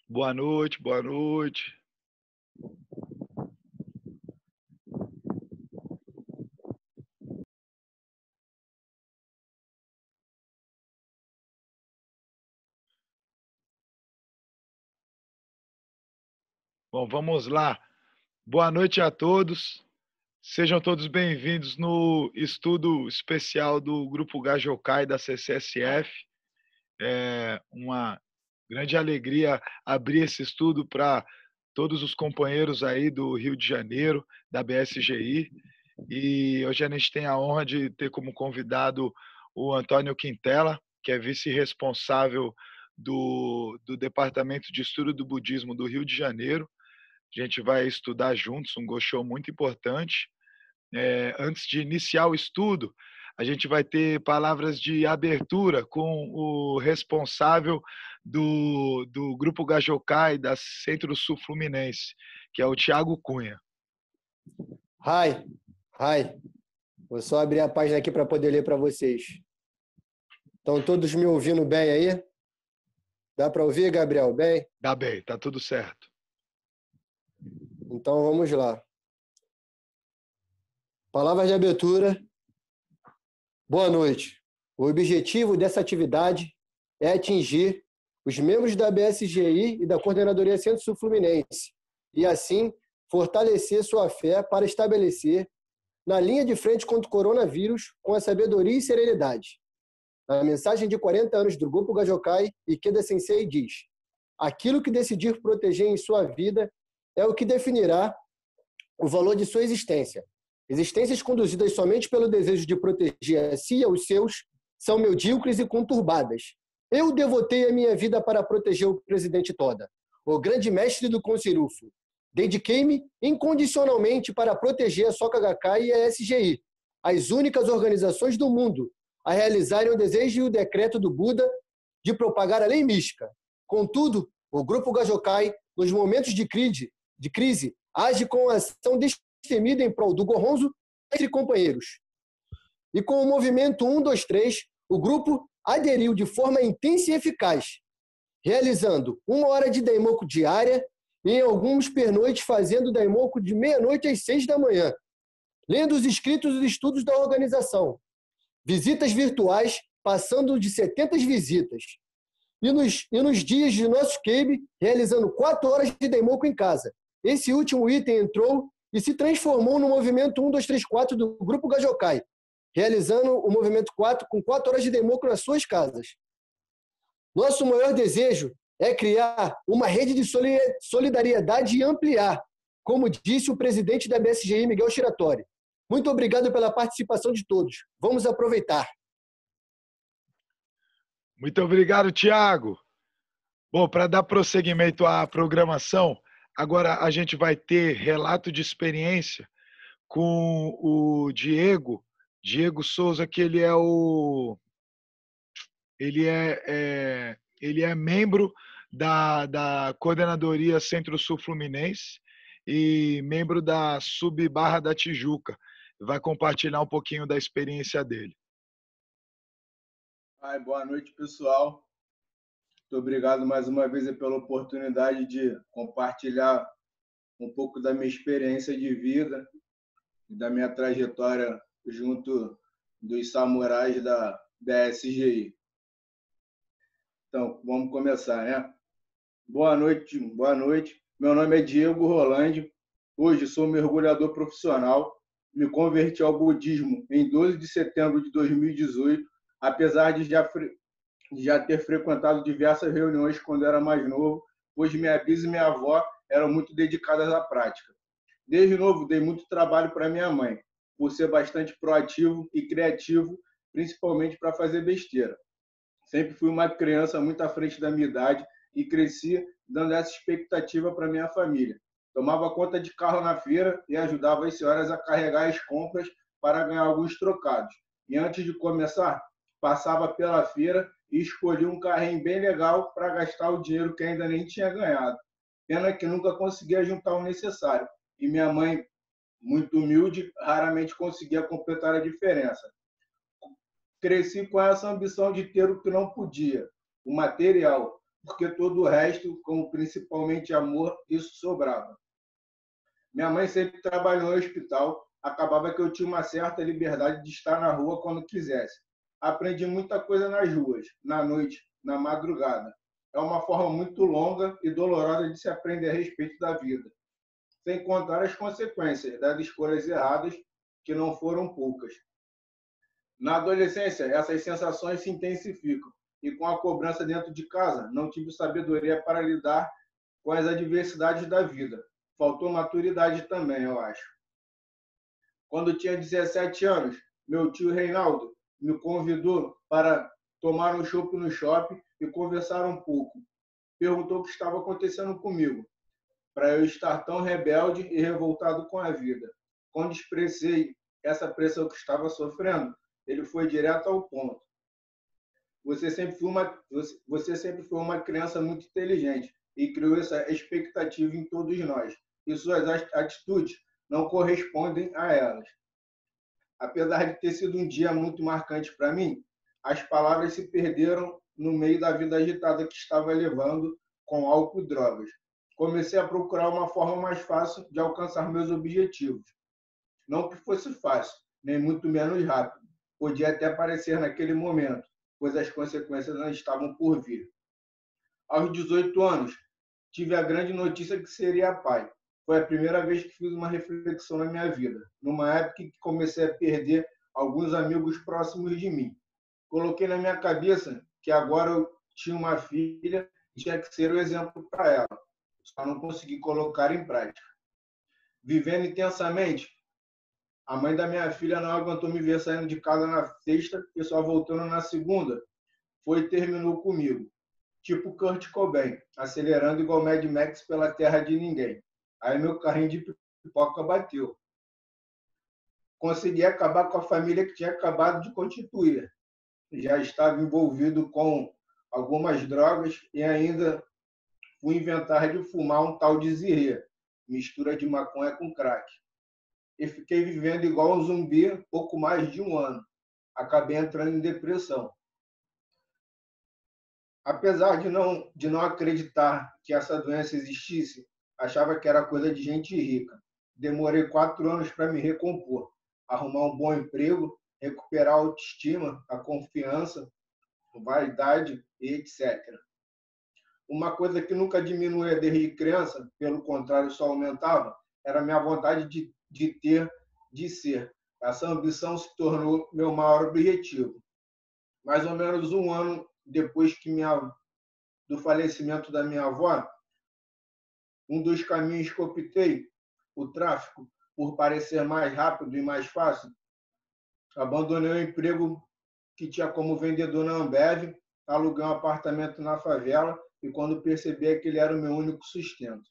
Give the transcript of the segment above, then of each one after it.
Boa noite, boa noite. Bom, vamos lá. Boa noite a todos. Sejam todos bem-vindos no estudo especial do Grupo Gajokai da CCSF. É uma grande alegria abrir esse estudo para todos os companheiros aí do Rio de Janeiro, da BSGI. E hoje a gente tem a honra de ter como convidado o Antônio Quintela, que é vice-responsável do Departamento de Estudo do Budismo do Rio de Janeiro. A gente vai estudar juntos, um Gosho muito importante. Antes de iniciar o estudo, a gente vai ter palavras de abertura com o responsável do Grupo Gajokai da Centro-Sul Fluminense, que é o Thiago Cunha. Hi. Vou só abrir a página aqui para poder ler para vocês. Estão todos me ouvindo bem aí? Dá para ouvir, Gabriel? Bem? Dá bem, tá tudo certo. Então vamos lá. Palavras de abertura. Boa noite. O objetivo dessa atividade é atingir os membros da BSGI e da Coordenadoria Centro-Sul Fluminense e, assim, fortalecer sua fé para estabelecer na linha de frente contra o coronavírus com a sabedoria e serenidade. A mensagem de 40 anos do Grupo Gajokai, Ikeda Sensei, diz: aquilo que decidir proteger em sua vida é o que definirá o valor de sua existência. Existências conduzidas somente pelo desejo de proteger a si e aos seus são medíocres e conturbadas. Eu devotei a minha vida para proteger o presidente Toda, o grande mestre do Consirufu. Dediquei-me incondicionalmente para proteger a Soka Gakkai e a SGI, as únicas organizações do mundo a realizarem o desejo e o decreto do Buda de propagar a lei mística. Contudo, o Grupo Gajokai, nos momentos de crise, age com ação destemida em prol do Gohonzo entre companheiros. E com o movimento 123, o grupo aderiu de forma intensa e eficaz, realizando 1 hora de Daimoku diária e em alguns pernoites fazendo Daimoku de meia-noite às 6 da manhã, lendo os escritos e estudos da organização, visitas virtuais passando de 70 visitas, e nos dias de nosso Keibe, realizando 4 horas de Daimoku em casa. Esse último item entrou e se transformou no movimento 1234 do Grupo Gajokai, realizando o movimento 4 com 4 horas de Daimoku nas suas casas. Nosso maior desejo é criar uma rede de solidariedade e ampliar, como disse o presidente da BSGI, Miguel Shiratori. Muito obrigado pela participação de todos. Vamos aproveitar. Muito obrigado, Thiago. Bom, para dar prosseguimento à programação, agora a gente vai ter relato de experiência com o Diego Souza, que ele é membro da Coordenadoria Centro-Sul Fluminense e membro da Sub-Barra da Tijuca. Vai compartilhar um pouquinho da experiência dele. Boa noite, pessoal. Muito obrigado mais uma vez pela oportunidade de compartilhar um pouco da minha experiência de vida e da minha trajetória junto dos samurais da BSGI. Então, vamos começar, né? Boa noite. Meu nome é Diego Rolandi. Hoje sou mergulhador profissional. Me converti ao budismo em 12 de setembro de 2018, apesar de já ter frequentado diversas reuniões quando era mais novo, pois minha bisa e minha avó eram muito dedicadas à prática. Desde novo, dei muito trabalho para minha mãe, por ser bastante proativo e criativo, principalmente para fazer besteira. Sempre fui uma criança muito à frente da minha idade e cresci dando essa expectativa para minha família. Tomava conta de carro na feira e ajudava as senhoras a carregar as compras para ganhar alguns trocados. E antes de começar, passava pela feira e escolhia um carrinho bem legal para gastar o dinheiro que ainda nem tinha ganhado. Pena que nunca conseguia juntar o necessário. E minha mãe, muito humilde, raramente conseguia completar a diferença. Cresci com essa ambição de ter o que não podia, o material. porque todo o resto, como principalmente amor, isso sobrava. Minha mãe sempre trabalhou em hospital, acabava que eu tinha uma certa liberdade de estar na rua quando quisesse. Aprendi muita coisa nas ruas, na noite, na madrugada. É uma forma muito longa e dolorosa de se aprender a respeito da vida, sem contar as consequências das escolhas erradas, que não foram poucas. Na adolescência, essas sensações se intensificam, e com a cobrança dentro de casa, não tive sabedoria para lidar com as adversidades da vida. Faltou maturidade também, eu acho. Quando tinha 17 anos, meu tio Reinaldo me convidou para tomar um chopp no shopping e conversar um pouco. Perguntou o que estava acontecendo comigo, para eu estar tão rebelde e revoltado com a vida. Quando expressei essa pressão que estava sofrendo, ele foi direto ao ponto. Você sempre foi uma criança muito inteligente e criou essa expectativa em todos nós. E suas atitudes não correspondem a elas. Apesar de ter sido um dia muito marcante para mim, as palavras se perderam no meio da vida agitada que estava levando com álcool e drogas. Comecei a procurar uma forma mais fácil de alcançar meus objetivos. Não que fosse fácil, nem muito menos rápido. Podia até parecer naquele momento, pois as consequências não estavam por vir. Aos 18 anos, tive a grande notícia que seria pai. Foi a primeira vez que fiz uma reflexão na minha vida, numa época que comecei a perder alguns amigos próximos de mim. Coloquei na minha cabeça que agora eu tinha uma filha e tinha que ser o exemplo para ela. Só não consegui colocar em prática. Vivendo intensamente, a mãe da minha filha não aguentou me ver saindo de casa na sexta e só voltando na segunda. Foi e terminou comigo. Tipo Kurt Cobain, acelerando igual Mad Max pela terra de ninguém. Aí meu carrinho de pipoca bateu. Consegui acabar com a família que tinha acabado de constituir. Já estava envolvido com algumas drogas e ainda fui inventar de fumar um tal de zirê, mistura de maconha com crack. E fiquei vivendo igual um zumbi pouco mais de um ano. Acabei entrando em depressão. Apesar de não acreditar que essa doença existisse, achava que era coisa de gente rica. Demorei 4 anos para me recompor, arrumar um bom emprego, recuperar a autoestima, a confiança, a vaidade e etc. Uma coisa que nunca diminuía desde criança, pelo contrário, só aumentava, era a minha vontade de ser. Essa ambição se tornou meu maior objetivo. Mais ou menos um ano depois do falecimento da minha avó, um dos caminhos que optei, o tráfico, por parecer mais rápido e mais fácil, abandonei o emprego que tinha como vendedor na Ambev, aluguei um apartamento na favela e quando percebi que ele era o meu único sustento.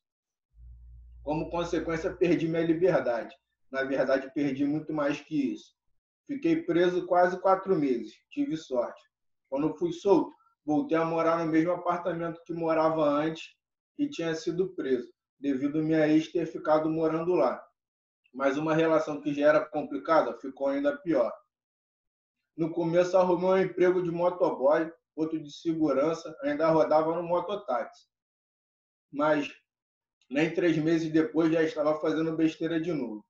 Como consequência, perdi minha liberdade. Na verdade, perdi muito mais que isso. Fiquei preso quase 4 meses. Tive sorte. Quando fui solto, voltei a morar no mesmo apartamento que morava antes e tinha sido preso, devido a minha ex ter ficado morando lá. Mas uma relação que já era complicada ficou ainda pior. No começo, arrumei um emprego de motoboy, outro de segurança, ainda rodava no mototáxi. Mas nem 3 meses depois já estava fazendo besteira de novo.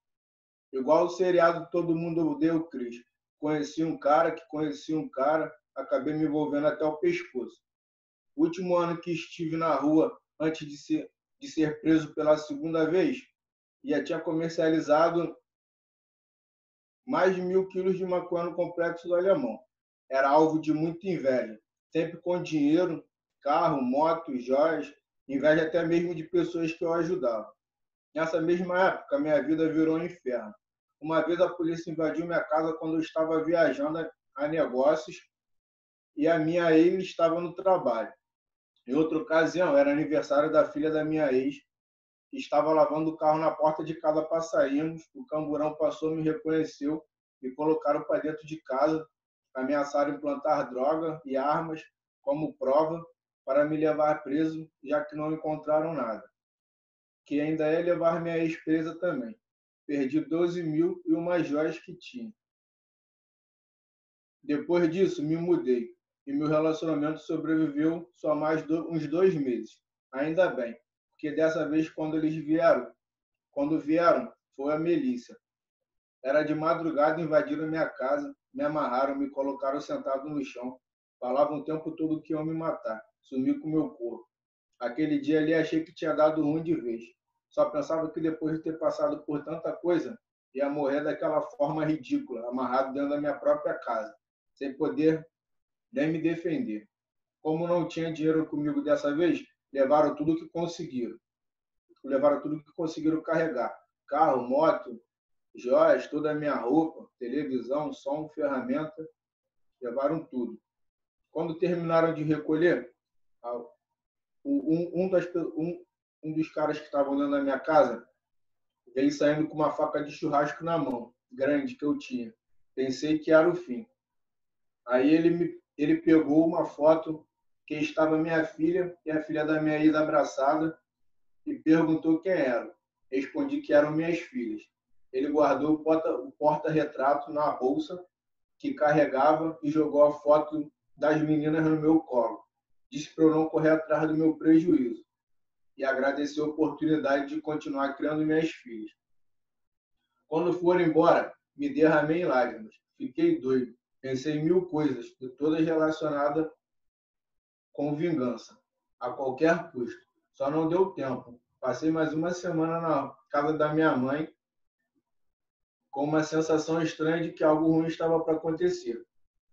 Igual o seriado Todo Mundo Odeia o Chris. Conheci um cara que conhecia um cara, acabei me envolvendo até o pescoço. O último ano que estive na rua, antes de ser preso pela segunda vez, já tinha comercializado mais de 1.000 quilos de maconha no Complexo do Alemão. Era alvo de muita inveja, sempre com dinheiro, carro, moto, joias, inveja até mesmo de pessoas que eu ajudava. Nessa mesma época, minha vida virou um inferno. Uma vez a polícia invadiu minha casa quando eu estava viajando a negócios e a minha ex estava no trabalho. Em outra ocasião, era aniversário da filha da minha ex, que estava lavando o carro na porta de casa para sairmos. O camburão passou, me reconheceu, me colocaram para dentro de casa, ameaçaram implantar droga e armas como prova para me levar preso, já que não encontraram nada. Que ainda é levar minha ex presa também. Perdi 12 mil e umas joias que tinha. Depois disso, me mudei. e meu relacionamento sobreviveu só mais uns 2 meses. Ainda bem, porque dessa vez quando vieram, foi a milícia. Era de madrugada, invadiram minha casa, me amarraram, me colocaram sentado no chão. Falavam o tempo todo que iam me matar, sumir com meu corpo. Aquele dia ali achei que tinha dado ruim de vez. Só pensava que depois de ter passado por tanta coisa, ia morrer daquela forma ridícula, amarrado dentro da minha própria casa, sem poder nem me defender. Como não tinha dinheiro comigo dessa vez, levaram tudo que conseguiram. Levaram tudo que conseguiram carregar. Carro, moto, joias, toda a minha roupa, televisão, som, ferramenta, levaram tudo. Quando terminaram de recolher, um dos caras que estavam dentro da minha casa veio saindo com uma faca de churrasco na mão, grande que eu tinha. Pensei que era o fim. Aí ele pegou uma foto que estava minha filha e a filha da minha ex abraçada e perguntou quem era. Respondi que eram minhas filhas. Ele guardou o porta-retrato na bolsa que carregava e jogou a foto das meninas no meu colo. Disse para eu não correr atrás do meu prejuízo e agradeceu a oportunidade de continuar criando minhas filhas. Quando foram embora, me derramei em lágrimas. Fiquei doido. Pensei em 1000 coisas, e todas relacionadas com vingança, a qualquer custo. Só não deu tempo. Passei mais uma semana na casa da minha mãe com uma sensação estranha de que algo ruim estava para acontecer.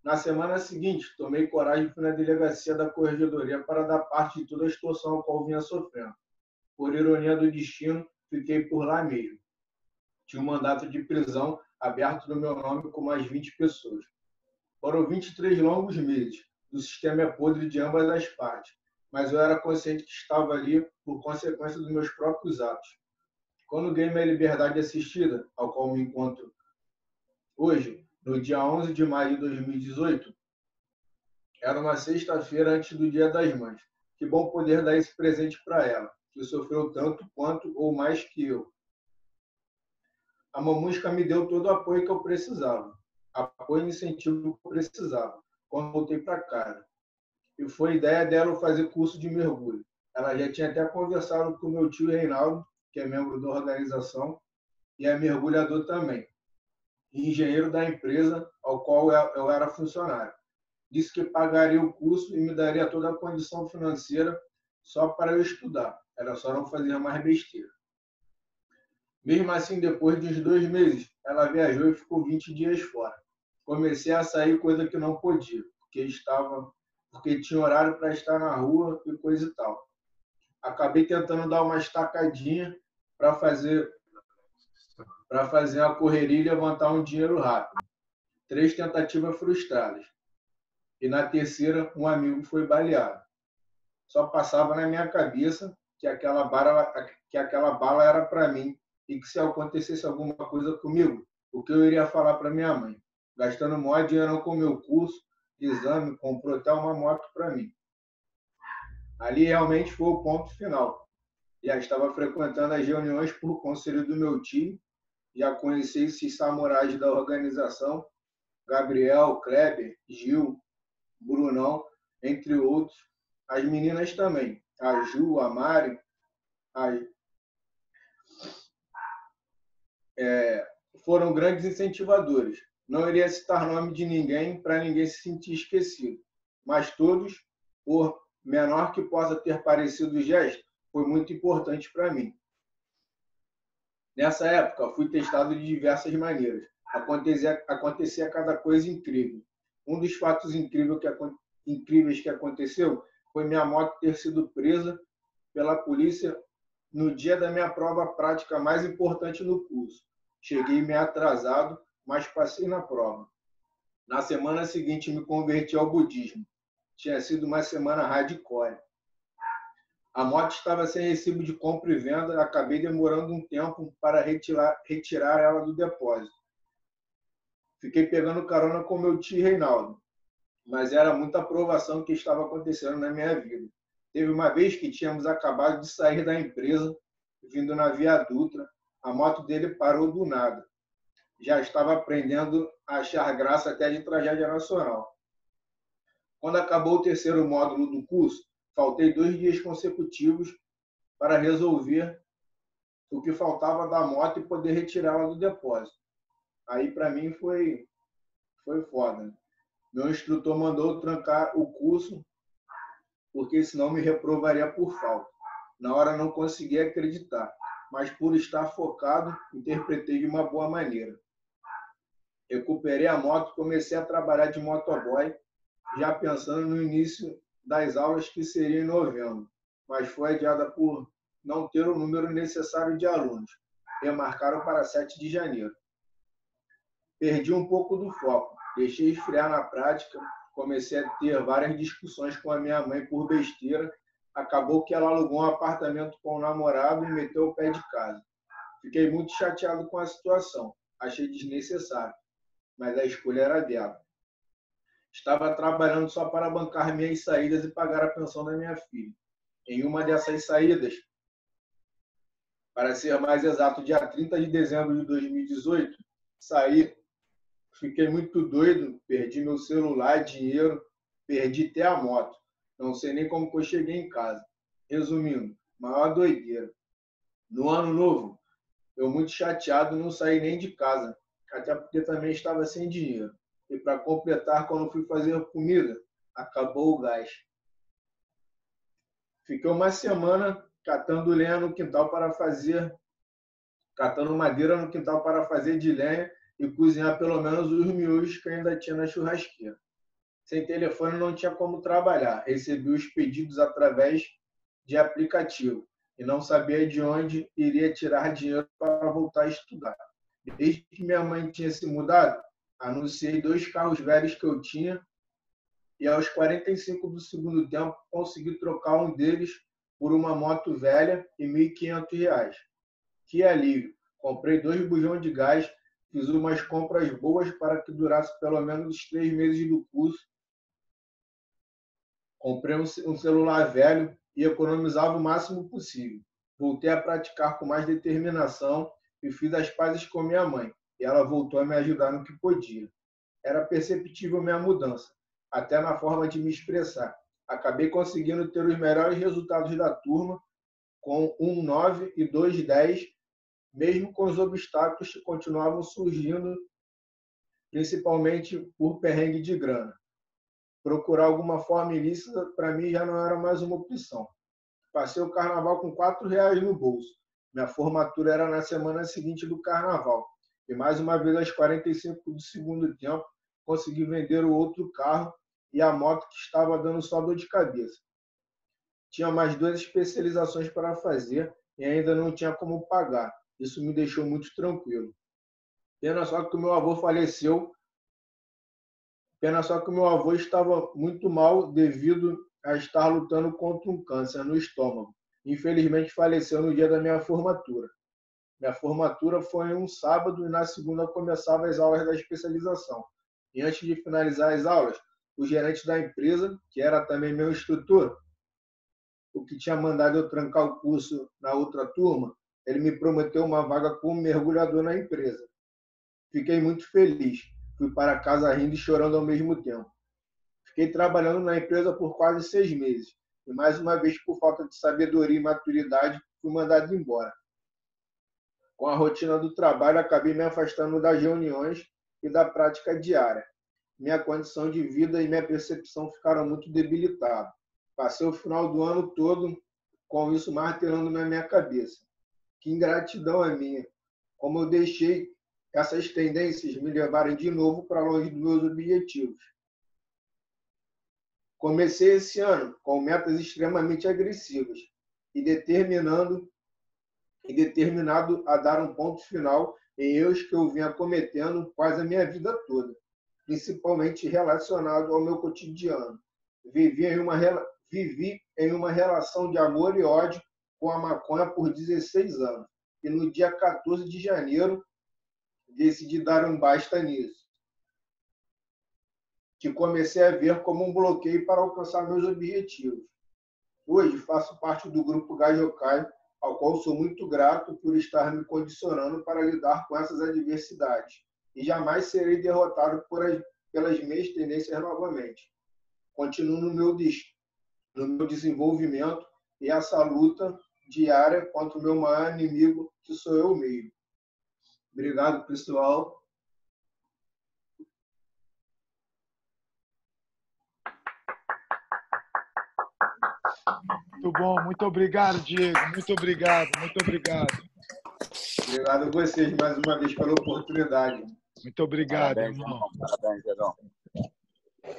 Na semana seguinte, tomei coragem e fui na delegacia da corregedoria para dar parte de toda a extorsão a qual vinha sofrendo. Por ironia do destino, fiquei por lá mesmo. Tinha um mandato de prisão aberto no meu nome com mais 20 pessoas. Foram 23 longos meses. O sistema é podre de ambas as partes, mas eu era consciente que estava ali por consequência dos meus próprios atos. Quando ganhei minha liberdade assistida, ao qual me encontro hoje, no dia 11 de maio de 2018, era uma sexta-feira antes do Dia das Mães. Que bom poder dar esse presente para ela, que sofreu tanto quanto ou mais que eu. A mamusca me deu todo o apoio que eu precisava. Apoio e incentivo que eu precisava, quando voltei para casa. E foi ideia dela fazer curso de mergulho. Ela já tinha até conversado com meu tio Reinaldo, que é membro da organização, e é mergulhador também, e engenheiro da empresa ao qual eu era funcionário. Disse que pagaria o curso e me daria toda a condição financeira só para eu estudar. Era só não fazer mais besteira. Mesmo assim, depois de uns 2 meses, ela viajou e ficou 20 dias fora. Comecei a sair, coisa que não podia, porque tinha horário para estar na rua e coisa e tal. Acabei tentando dar uma estacadinha para fazer a correria e levantar um dinheiro rápido. 3 tentativas frustradas. E na terceira, um amigo foi baleado. Só passava na minha cabeça que aquela bala era para mim e que se acontecesse alguma coisa comigo, o que eu iria falar para minha mãe? Gastando o maior dinheiro com o meu curso, exame, comprou até uma moto para mim. Ali realmente foi o ponto final. Já estava frequentando as reuniões por conselho do meu tio, já conheci esses samurais da organização, Gabriel, Kleber, Gil, Brunão, entre outros. As meninas também, a Ju, a Mari, foram grandes incentivadores. Não iria citar nome de ninguém para ninguém se sentir esquecido, mas todos, por menor que possa ter parecido o gesto, foi muito importante para mim. Nessa época, fui testado de diversas maneiras. Acontecia cada coisa incrível. Um dos fatos incríveis que aconteceu foi minha moto ter sido presa pela polícia no dia da minha prova prática mais importante no curso. Cheguei meio atrasado, mas passei na prova. Na semana seguinte, me converti ao budismo. Tinha sido uma semana hardcore. A moto estava sem recibo de compra e venda, acabei demorando um tempo para retirar ela do depósito. Fiquei pegando carona com meu tio Reinaldo, mas era muita aprovação que estava acontecendo na minha vida. Teve uma vez que tínhamos acabado de sair da empresa, vindo na Via Dutra, a moto dele parou do nada. Já estava aprendendo a achar graça até de tragédia nacional. Quando acabou o terceiro módulo do curso, faltei 2 dias consecutivos para resolver o que faltava da moto e poder retirá-la do depósito. Aí, para mim, foi foda. Meu instrutor mandou trancar o curso, porque senão me reprovaria por falta. Na hora não consegui acreditar, mas por estar focado, interpretei de uma boa maneira. Recuperei a moto e comecei a trabalhar de motoboy, já pensando no início das aulas que seria em novembro, mas foi adiada por não ter o número necessário de alunos. Remarcaram para 7 de janeiro. Perdi um pouco do foco, deixei esfriar na prática, comecei a ter várias discussões com a minha mãe por besteira. Acabou que ela alugou um apartamento com o namorado e meteu o pé de casa. Fiquei muito chateado com a situação, achei desnecessário, mas a escolha era dela. Estava trabalhando só para bancar minhas saídas e pagar a pensão da minha filha. Em uma dessas saídas, para ser mais exato, dia 30 de dezembro de 2018, saí, fiquei muito doido, perdi meu celular, dinheiro, perdi até a moto. Não sei nem como que eu cheguei em casa. Resumindo, maior doideira. No ano novo, eu muito chateado, não saí nem de casa, até porque também estava sem dinheiro. E para completar, quando fui fazer comida, acabou o gás. Fiquei uma semana catando lenha no quintal catando madeira no quintal para fazer de lenha e cozinhar pelo menos os miúdos que ainda tinha na churrasqueira. Sem telefone não tinha como trabalhar. Recebi os pedidos através de aplicativo e não sabia de onde iria tirar dinheiro para voltar a estudar. Desde que minha mãe tinha se mudado, anunciei 2 carros velhos que eu tinha e aos 45 do segundo tempo consegui trocar um deles por uma moto velha e R$ 1.500. Que alívio! Comprei 2 bujões de gás, fiz umas compras boas para que durasse pelo menos os 3 meses do curso. Comprei um celular velho e economizava o máximo possível. Voltei a praticar com mais determinação e fiz as pazes com minha mãe, e ela voltou a me ajudar no que podia. Era perceptível minha mudança, até na forma de me expressar. Acabei conseguindo ter os melhores resultados da turma, com 1,9 e 2,10, mesmo com os obstáculos que continuavam surgindo, principalmente por perrengue de grana. Procurar alguma forma ilícita, para mim, já não era mais uma opção. Passei o carnaval com R$ 4 no bolso. Minha formatura era na semana seguinte do carnaval. E mais uma vez, aos 45 do segundo tempo, consegui vender o outro carro e a moto que estava dando só dor de cabeça. Tinha mais 2 especializações para fazer e ainda não tinha como pagar. Isso me deixou muito tranquilo. Pena só que o meu avô faleceu. Pena só que o meu avô estava muito mal devido a estar lutando contra um câncer no estômago. Infelizmente, faleceu no dia da minha formatura. Minha formatura foi em um sábado e na segunda começavam as aulas da especialização. E antes de finalizar as aulas, o gerente da empresa, que era também meu instrutor, o que tinha mandado eu trancar o curso na outra turma, ele me prometeu uma vaga como mergulhador na empresa. Fiquei muito feliz. Fui para casa rindo e chorando ao mesmo tempo. Fiquei trabalhando na empresa por quase 6 meses. E mais uma vez, por falta de sabedoria e maturidade, fui mandado embora. Com a rotina do trabalho, acabei me afastando das reuniões e da prática diária. Minha condição de vida e minha percepção ficaram muito debilitadas. Passei o final do ano todo com isso martelando na minha cabeça. Que ingratidão é minha. Como eu deixei essas tendências me levarem de novo para longe dos meus objetivos. Comecei esse ano com metas extremamente agressivas e determinado a dar um ponto final em erros que eu vinha cometendo quase a minha vida toda, principalmente relacionado ao meu cotidiano. Vivi em uma relação de amor e ódio com a maconha por 16 anos e no dia 14 de janeiro decidi dar um basta nisso, que comecei a ver como um bloqueio para alcançar meus objetivos. Hoje faço parte do grupo Gajokai, ao qual sou muito grato por estar me condicionando para lidar com essas adversidades, e jamais serei derrotado pelas minhas tendências novamente. continuo no meu desenvolvimento e essa luta diária contra o meu maior inimigo, que sou eu mesmo. Obrigado, pessoal. Muito bom, muito obrigado, Diego. Muito obrigado, muito obrigado. Obrigado a vocês mais uma vez pela oportunidade. Muito obrigado, Parabéns, irmão. Parabéns, Diegão.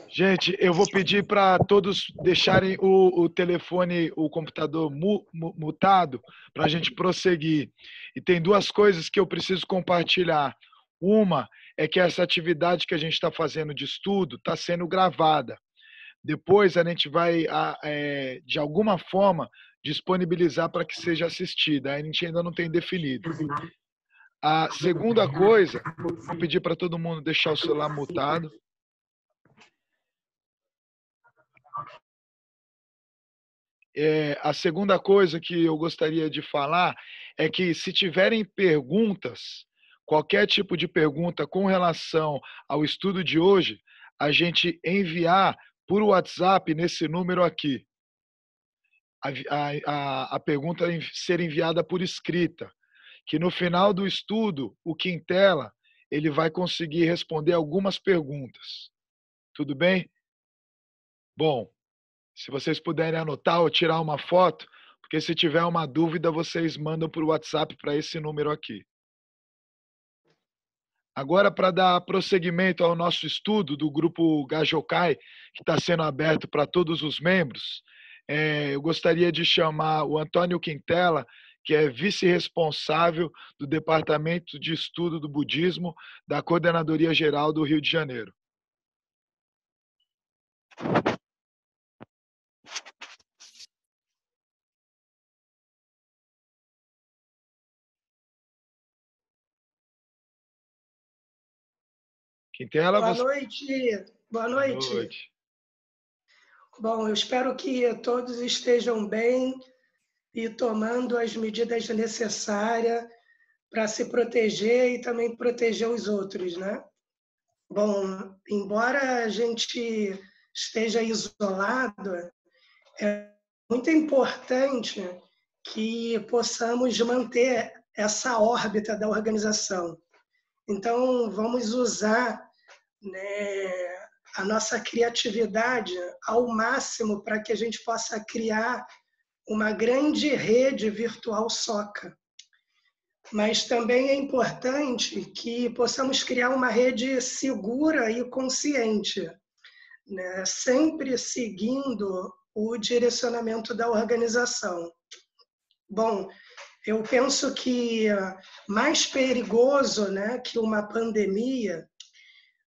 Gente, eu vou pedir para todos deixarem o telefone, o computador mutado para a gente prosseguir. E tem duas coisas que eu preciso compartilhar. Uma é que essa atividade que a gente está fazendo de estudo está sendo gravada. Depois a gente vai, de alguma forma, disponibilizar para que seja assistida. A gente ainda não tem definido. A segunda coisa, vou pedir para todo mundo deixar o celular mutado. A segunda coisa que eu gostaria de falar é que, se tiverem perguntas, qualquer tipo de pergunta com relação ao estudo de hoje, a gente enviar por WhatsApp nesse número aqui. A pergunta ser enviada por escrita, que no final do estudo, o Quintela ele vai conseguir responder algumas perguntas. Tudo bem? Bom, se vocês puderem anotar ou tirar uma foto, porque se tiver uma dúvida, vocês mandam por WhatsApp para esse número aqui. Agora, para dar prosseguimento ao nosso estudo do grupo Gajokai, que está sendo aberto para todos os membros, eu gostaria de chamar o Antônio Quintela, que é vice-responsável do Departamento de Estudo do Budismo da Coordenadoria Geral do Rio de Janeiro. Quintela, Boa noite. Boa noite. Boa noite. Bom, eu espero que todos estejam bem e tomando as medidas necessárias para se proteger e também proteger os outros, né? Bom, embora a gente esteja isolado, é muito importante que possamos manter essa órbita da organização. Então, vamos usar, né, a nossa criatividade ao máximo para que a gente possa criar uma grande rede virtual SOCA. Mas também é importante que possamos criar uma rede segura e consciente, né, sempre seguindo o direcionamento da organização. Bom, eu penso que mais perigoso, né, que uma pandemia,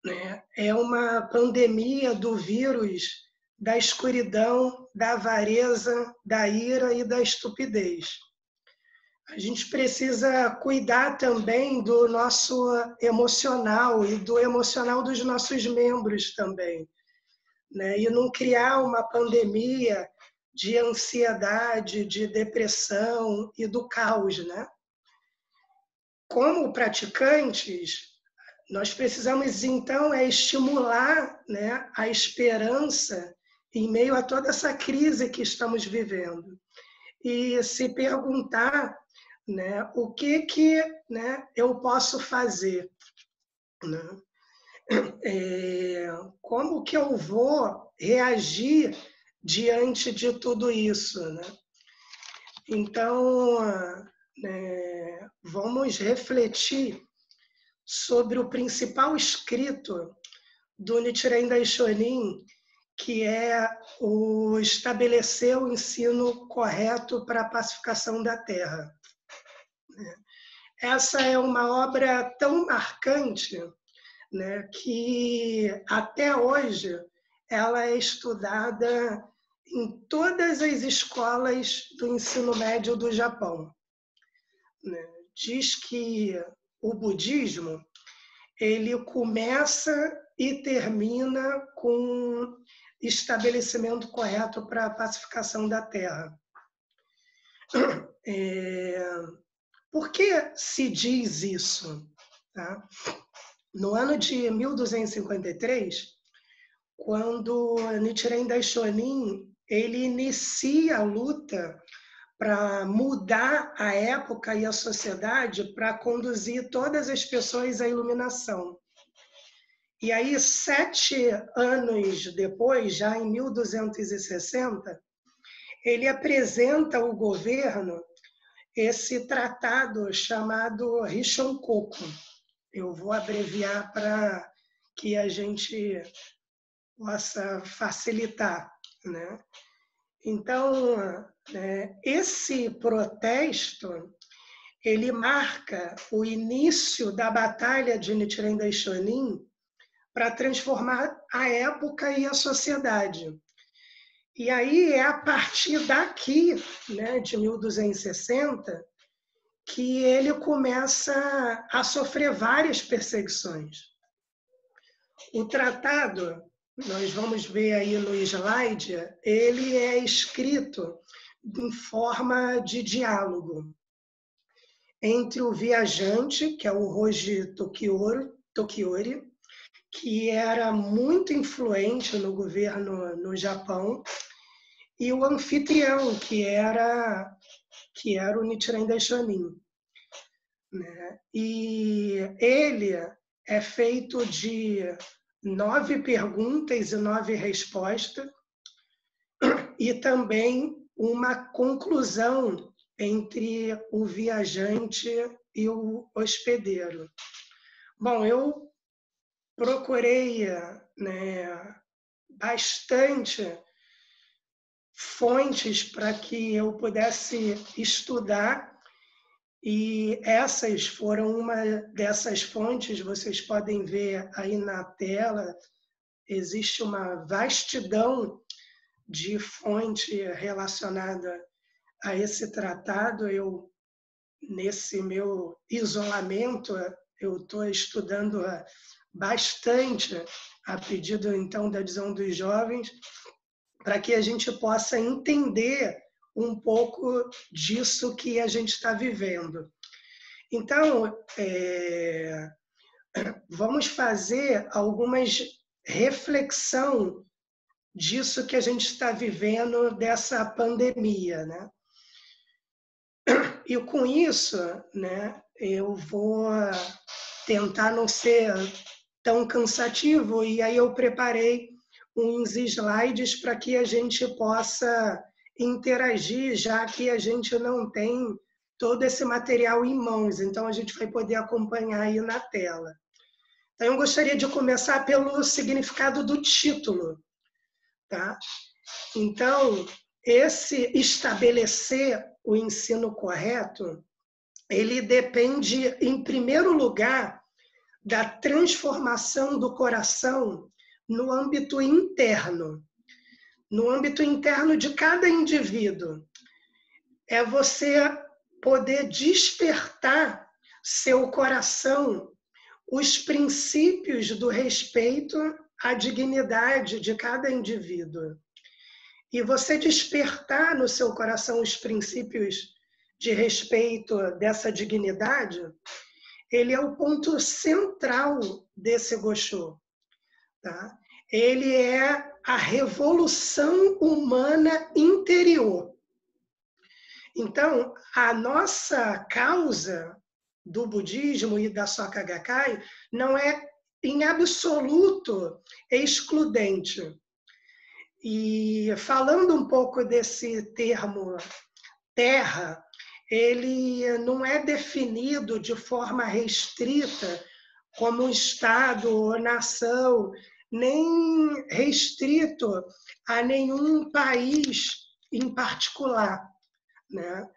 né, é uma pandemia do vírus da escuridão, da avareza, da ira e da estupidez. A gente precisa cuidar também do nosso emocional e do emocional dos nossos membros também, né, e não criar uma pandemia de ansiedade, de depressão e do caos, né? Como praticantes, nós precisamos, então, estimular, né, a esperança em meio a toda essa crise que estamos vivendo. E se perguntar, né, o que, né, eu posso fazer, né? Como que eu vou reagir diante de tudo isso, né? Então, vamos refletir sobre o principal escrito do Nichiren Daishonin, que é o estabelecer o ensino correto para a pacificação da Terra. Essa é uma obra tão marcante, né, que até hoje ela é estudada em todas as escolas do ensino médio do Japão. Diz que o budismo ele começa e termina com estabelecimento correto para a pacificação da Terra. Por que se diz isso? Tá? No ano de 1253, quando Nichiren Daishonin ele inicia a luta para mudar a época e a sociedade para conduzir todas as pessoas à iluminação. E aí, 7 anos depois, já em 1260, ele apresenta ao governo esse tratado chamado Rishonkoku. Eu vou abreviar para que a gente possa facilitar, né? Então, esse protesto, ele marca o início da batalha de Nichiren Daishonin para transformar a época e a sociedade. E aí é a partir daqui, né, de 1260, que ele começa a sofrer várias perseguições. O tratado, nós vamos ver aí no slide, ele é escrito em forma de diálogo entre o viajante, que é o Hoji Tokiori, que era muito influente no governo no Japão, e o anfitrião, que era o Nichiren Daishonin, né? E ele é feito de 9 perguntas e 9 respostas, e também uma conclusão entre o viajante e o hospedeiro. Bom, eu procurei, né, bastante fontes para que eu pudesse estudar, e essas foram uma dessas fontes. Vocês podem ver aí na tela, existe uma vastidão de fonte relacionada a esse tratado. Eu, nesse meu isolamento, eu estou estudando bastante, a pedido então da Visão dos Jovens, para que a gente possa entender um pouco disso que a gente está vivendo. Então, vamos fazer algumas reflexão disso que a gente está vivendo, dessa pandemia, né? E com isso, né, eu vou tentar não ser tão cansativo, e aí eu preparei uns slides para que a gente possa interagir, já que a gente não tem todo esse material em mãos, então a gente vai poder acompanhar aí na tela. Então, eu gostaria de começar pelo significado do título, tá? Então, esse estabelecer o ensino correto, ele depende, em primeiro lugar, da transformação do coração no âmbito interno de cada indivíduo. É você poder despertar seu coração os princípios do respeito à dignidade de cada indivíduo. E você despertar no seu coração os princípios de respeito dessa dignidade, ele é o ponto central desse Gosho, tá? Ele é a revolução humana interior. Então, a nossa causa do budismo e da Soka Gakkai não é, em absoluto, excludente. E falando um pouco desse termo terra, ele não é definido de forma restrita como um estado ou nação, nem restrito a nenhum país em particular, né?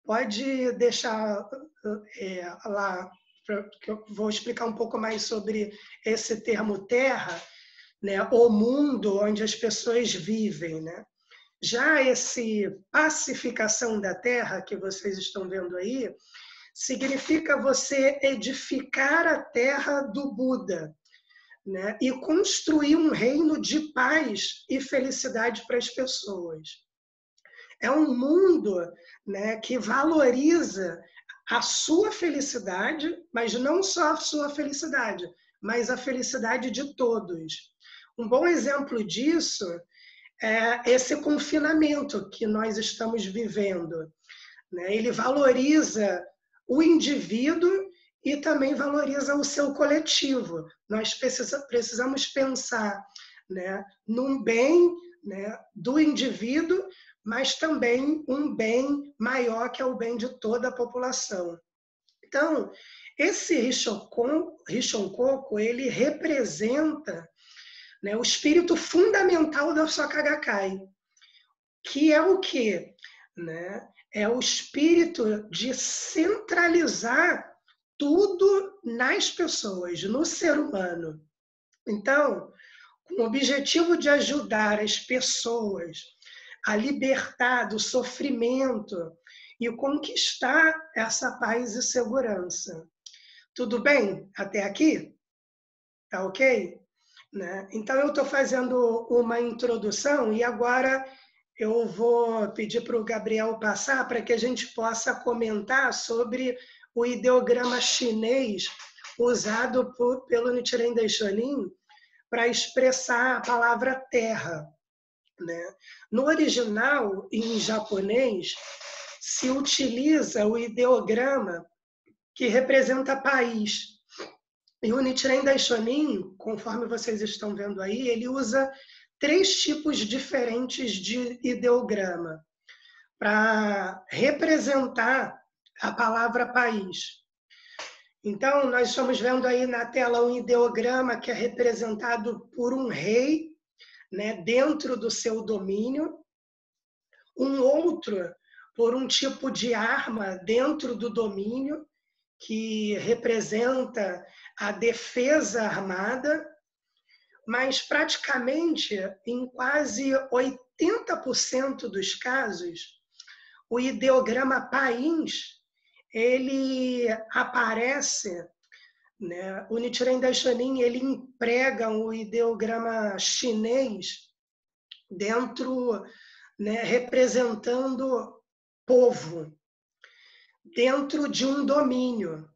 Pode deixar lá, que eu vou explicar um pouco mais sobre esse termo terra, né? O mundo onde as pessoas vivem, né? Já esse pacificação da terra que vocês estão vendo aí, significa você edificar a terra do Buda, né? E construir um reino de paz e felicidade para as pessoas. É um mundo, né, que valoriza a sua felicidade, mas não só a sua felicidade, mas a felicidade de todos. Um bom exemplo disso é esse confinamento que nós estamos vivendo, né? Ele valoriza o indivíduo e também valoriza o seu coletivo. Nós precisamos pensar, né, num bem, né, do indivíduo, mas também um bem maior, que é o bem de toda a população. Então, esse Rishon-koku, ele representa, né, o espírito fundamental da Soka Gakkai, que é o quê? Né? É o espírito de centralizar tudo nas pessoas, no ser humano. Então, com o objetivo de ajudar as pessoas a libertar do sofrimento e conquistar essa paz e segurança. Tudo bem até aqui? Tá ok? Né? Então, eu estou fazendo uma introdução e agora eu vou pedir para o Gabriel passar para que a gente possa comentar sobre o ideograma chinês usado pelo Nichiren Daishonin para expressar a palavra terra. Né? No original, em japonês, se utiliza o ideograma que representa país. E o Nichiren Daishonin, conforme vocês estão vendo aí, ele usa 3 tipos diferentes de ideograma para representar a palavra país. Então, nós estamos vendo aí na tela um ideograma que é representado por um rei, né, dentro do seu domínio, um outro por um tipo de arma dentro do domínio, que representa a defesa armada, mas praticamente em quase 80% dos casos, o ideograma país, ele aparece, né? O Nichiren Daishonin, ele emprega o ideograma chinês dentro, né, representando povo, dentro de um domínio.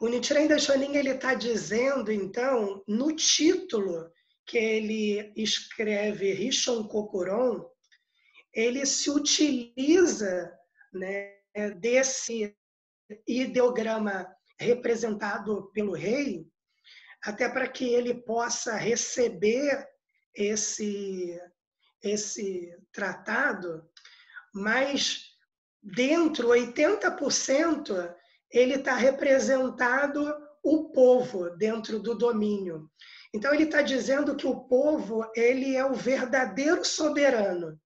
O Nichiren Daishonin está dizendo, então, no título que ele escreve Rishon Kokuron, ele se utiliza, né, desse ideograma representado pelo rei, até para que ele possa receber esse tratado, mas dentro, 80%, ele está representado o povo dentro do domínio. Então, ele está dizendo que o povo, ele é o verdadeiro soberano.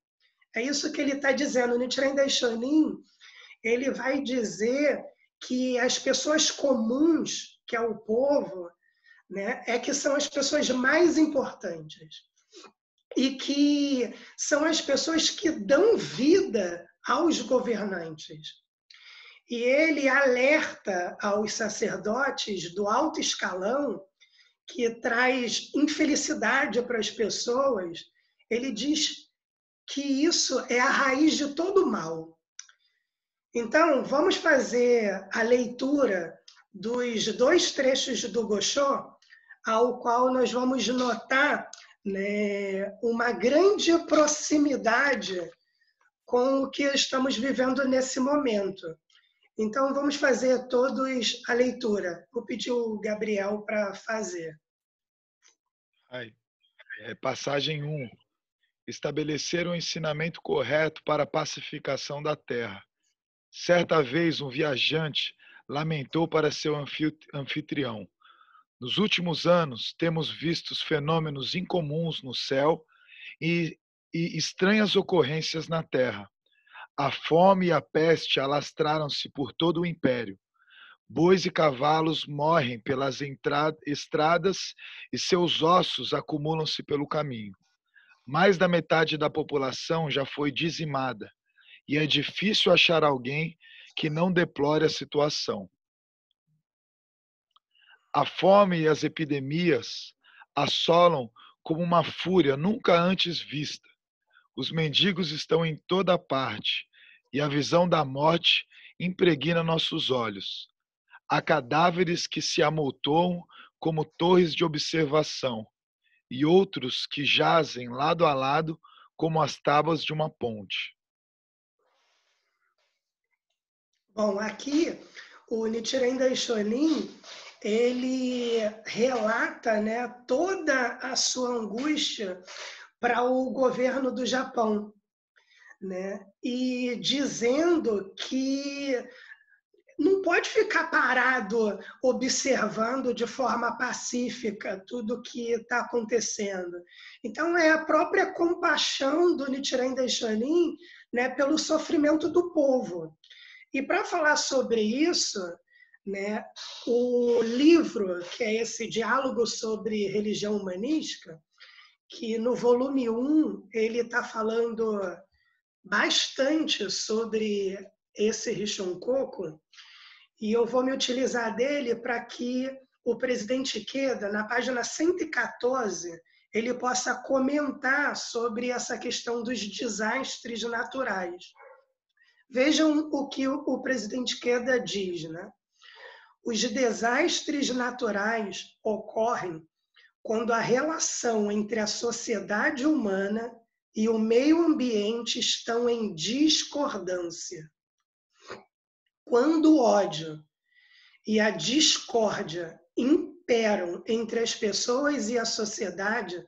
É isso que ele está dizendo. O Nichiren Daishonin, ele vai dizer que as pessoas comuns, que é o povo, né, é que são as pessoas mais importantes. E que são as pessoas que dão vida aos governantes. E ele alerta aos sacerdotes do alto escalão, que traz infelicidade para as pessoas. Ele diz que isso é a raiz de todo mal. Então, vamos fazer a leitura dos 2 trechos do Gosho, ao qual nós vamos notar, né, uma grande proximidade com o que estamos vivendo nesse momento. Então, vamos fazer todos a leitura. Vou pedir o Gabriel para fazer. Passagem 1. Estabelecer o ensinamento correto para a pacificação da terra. Certa vez, um viajante lamentou para seu anfitrião: nos últimos anos, temos visto fenômenos incomuns no céu e estranhas ocorrências na terra. A fome e a peste alastraram-se por todo o império. Bois e cavalos morrem pelas estradas e seus ossos acumulam-se pelo caminho. Mais da metade da população já foi dizimada e é difícil achar alguém que não deplore a situação. A fome e as epidemias assolam como uma fúria nunca antes vista. Os mendigos estão em toda parte e a visão da morte impregna nossos olhos. Há cadáveres que se amontoam como torres de observação e outros que jazem lado a lado como as tábuas de uma ponte. Bom, aqui o Nichiren Daishonin, ele relata, né, toda a sua angústia para o governo do Japão, né, e dizendo que não pode ficar parado observando de forma pacífica tudo que está acontecendo. Então, é a própria compaixão do Nichiren Daishonin, né, pelo sofrimento do povo. E para falar sobre isso, né, o livro, que é esse Diálogo sobre Religião Humanística, que no volume 1 ele está falando bastante sobre esse Rishonkoku, e eu vou me utilizar dele para que o presidente Ikeda, na página 114, ele possa comentar sobre essa questão dos desastres naturais. Vejam o que o presidente Ikeda diz, né? Os desastres naturais ocorrem quando a relação entre a sociedade humana e o meio ambiente estão em discordância. Quando o ódio e a discórdia imperam entre as pessoas e a sociedade,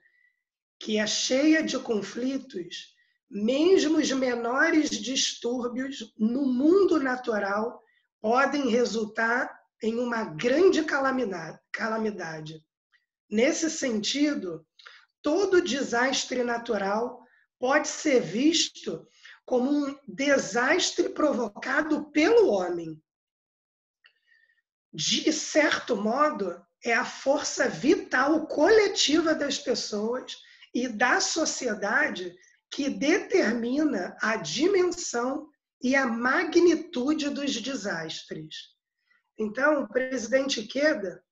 que é cheia de conflitos, mesmo os menores distúrbios no mundo natural podem resultar em uma grande calamidade. Nesse sentido, todo desastre natural pode ser visto como um desastre provocado pelo homem. De certo modo, é a força vital coletiva das pessoas e da sociedade que determina a dimensão e a magnitude dos desastres. Então, o presidente Ikeda,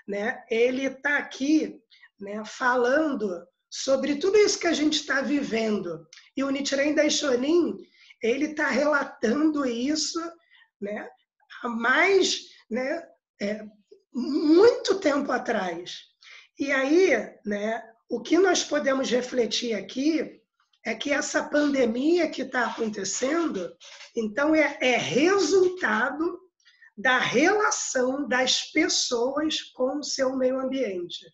né, ele está aqui, né, falando sobre tudo isso que a gente está vivendo. E o Nichiren Daishonin, ele está relatando isso, né, há mais, né, muito tempo atrás. E aí, né, o que nós podemos refletir aqui é que essa pandemia que está acontecendo, então, é resultado da relação das pessoas com o seu meio ambiente.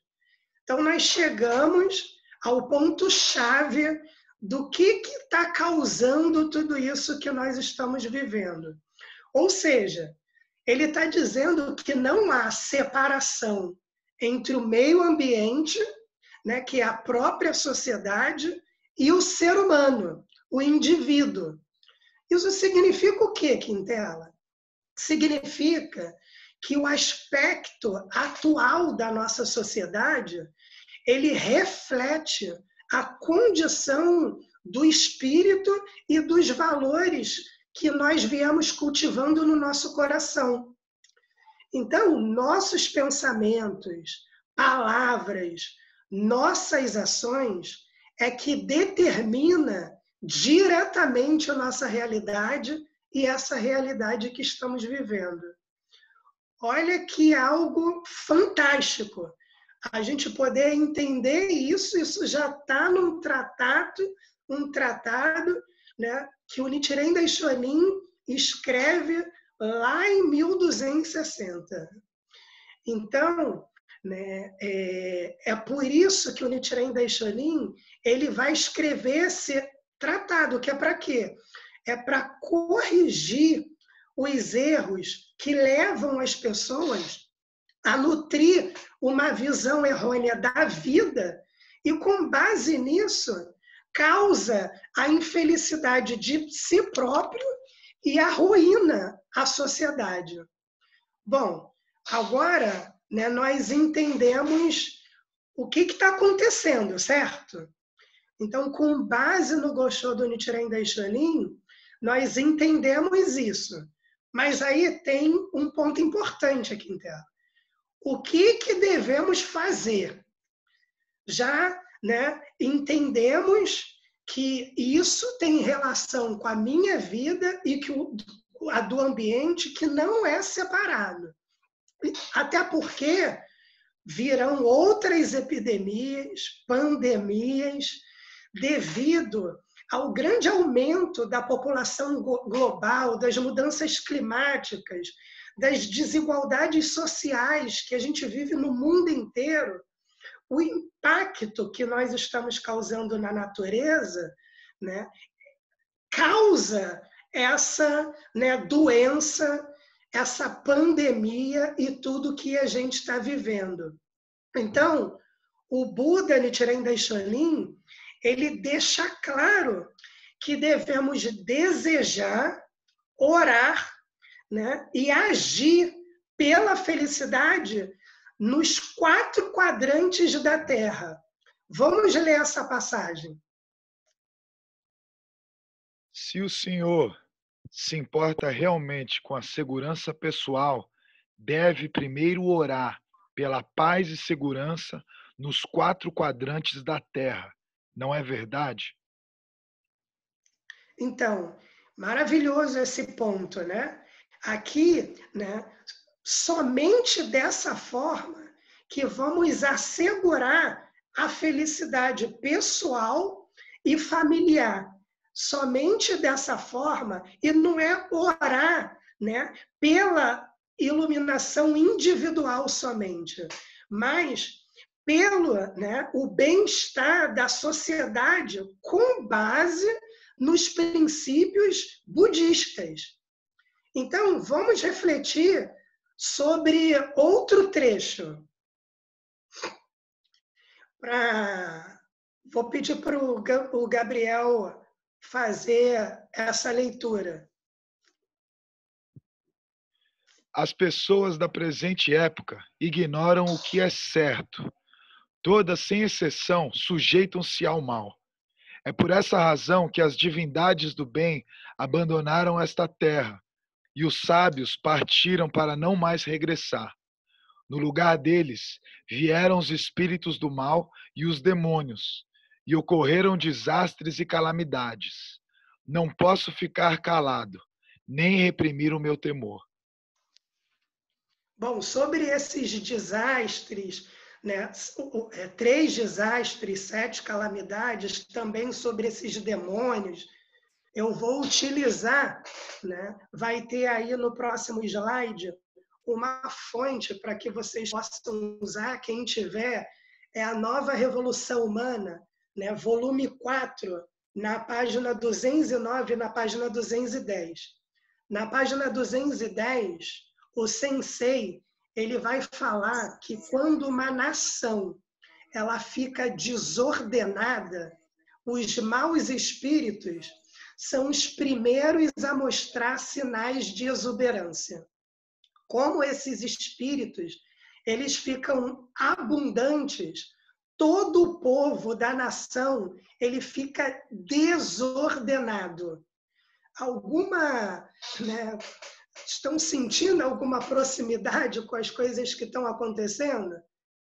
Então, nós chegamos ao ponto-chave do que está causando tudo isso que nós estamos vivendo. Ou seja, ele está dizendo que não há separação entre o meio ambiente, né, que é a própria sociedade, e o ser humano, o indivíduo. Isso significa o quê, Quintela? Significa que o aspecto atual da nossa sociedade, ele reflete a condição do espírito e dos valores que nós viemos cultivando no nosso coração. Então, nossos pensamentos, palavras, nossas ações é que determina diretamente a nossa realidade e essa realidade que estamos vivendo. Olha que algo fantástico. A gente poder entender isso já está num tratado, né, que o Nichiren Daishonin escreve lá em 1260. Então, né, é por isso que o Nichiren Daishonin ele vai escrever esse tratado, que é para quê? É para corrigir os erros que levam as pessoas a nutrir uma visão errônea da vida e, com base nisso, causa a infelicidade de si próprio e arruína a sociedade. Bom, agora, né, nós entendemos o que está acontecendo, certo? Então, com base no Gosho do Nichiren Daishonin, nós entendemos isso. Mas aí tem um ponto importante aqui, Quintela. O que devemos fazer? Já, né, entendemos que isso tem relação com a minha vida e que a do ambiente, que não é separado. Até porque virão outras epidemias, pandemias, devido ao grande aumento da população global, das mudanças climáticas, das desigualdades sociais que a gente vive no mundo inteiro. O impacto que nós estamos causando na natureza, né, causa essa, né, doença, essa pandemia e tudo que a gente está vivendo. Então, o Buda Nichiren Daishonin, ele deixa claro que devemos desejar, orar, né, e agir pela felicidade nos 4 quadrantes da Terra. Vamos ler essa passagem. Se o senhor se importa realmente com a segurança pessoal, deve primeiro orar pela paz e segurança nos 4 quadrantes da Terra. Não é verdade? Então, maravilhoso esse ponto, né? Aqui, né, somente dessa forma que vamos assegurar a felicidade pessoal e familiar. Somente dessa forma, e não é orar, né, pela iluminação individual somente, mas pelo, né, o bem-estar da sociedade com base nos princípios budistas. Então, vamos refletir sobre outro trecho. Vou pedir para o Gabriel fazer essa leitura. As pessoas da presente época ignoram o que é certo. Todas, sem exceção, sujeitam-se ao mal. É por essa razão que as divindades do bem abandonaram esta terra e os sábios partiram para não mais regressar. No lugar deles vieram os espíritos do mal e os demônios, e ocorreram desastres e calamidades. Não posso ficar calado, nem reprimir o meu temor. Bom, sobre esses desastres, né, 3 desastres, 7 calamidades, também sobre esses demônios, eu vou utilizar, né, vai ter aí no próximo slide uma fonte para que vocês possam usar, quem tiver, é a Nova Revolução Humana, né, volume 4, na página 209 e na página 210. Na página 210, o Sensei, ele vai falar que quando uma nação ela fica desordenada, os maus espíritos são os primeiros a mostrar sinais de exuberância. Como esses espíritos, eles ficam abundantes, todo o povo da nação, ele fica desordenado. Né, estão sentindo alguma proximidade com as coisas que estão acontecendo?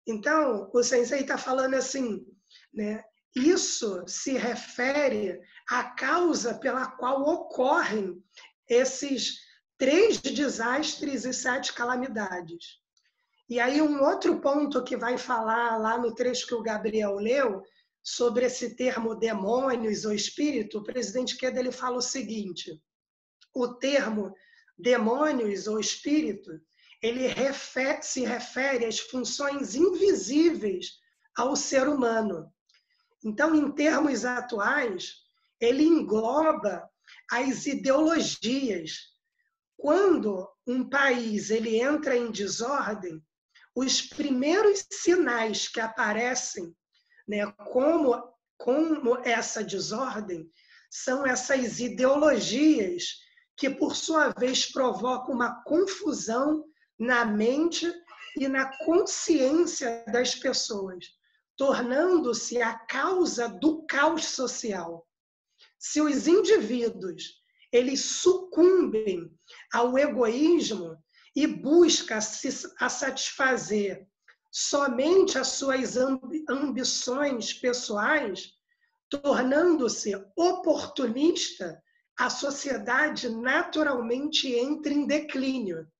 Então, o Sensei está falando assim, né, isso se refere à causa pela qual ocorrem esses 3 desastres e 7 calamidades. E aí um outro ponto que vai falar lá no trecho que o Gabriel leu, sobre esse termo demônios ou espírito, o presidente Queda ele fala o seguinte, o termo demônios ou espírito, ele se refere às funções invisíveis ao ser humano. Então, em termos atuais, ele engloba as ideologias. Quando um país ele entra em desordem, os primeiros sinais que aparecem, né, como essa desordem, são essas ideologias que, por sua vez, provocam uma confusão na mente e na consciência das pessoas, tornando-se a causa do caos social. Se os indivíduos eles sucumbem ao egoísmo e buscam a satisfazer somente as suas ambições pessoais, tornando-se oportunista, a sociedade naturalmente entra em declínio.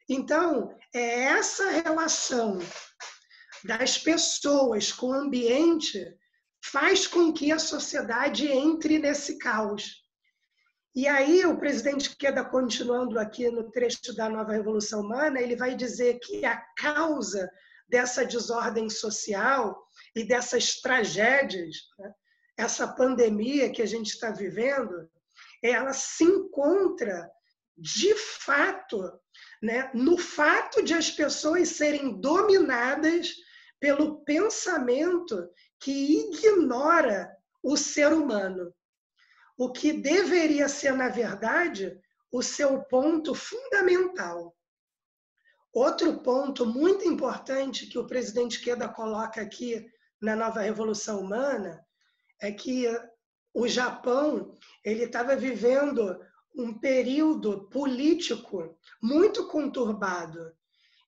Então, é essa relação das pessoas com o ambiente faz com que a sociedade entre nesse caos. E aí o presidente Queda, continuando aqui no trecho da Nova Revolução Humana, ele vai dizer que a causa dessa desordem social e dessas tragédias, né, essa pandemia que a gente está vivendo, ela se encontra, de fato, né, no fato de as pessoas serem dominadas pelo pensamento que ignora o ser humano. O que deveria ser, na verdade, o seu ponto fundamental. Outro ponto muito importante que o presidente Queda coloca aqui na Nova Revolução Humana é que o Japão ele estava vivendo um período político muito conturbado.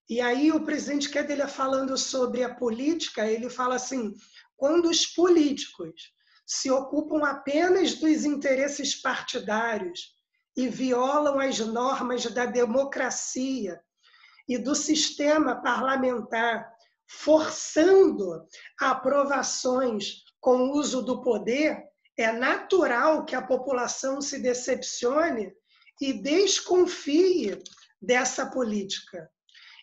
E aí o presidente Queda, ele falando sobre a política, ele fala assim, quando os políticos se ocupam apenas dos interesses partidários e violam as normas da democracia e do sistema parlamentar, forçando aprovações com o uso do poder, é natural que a população se decepcione e desconfie dessa política.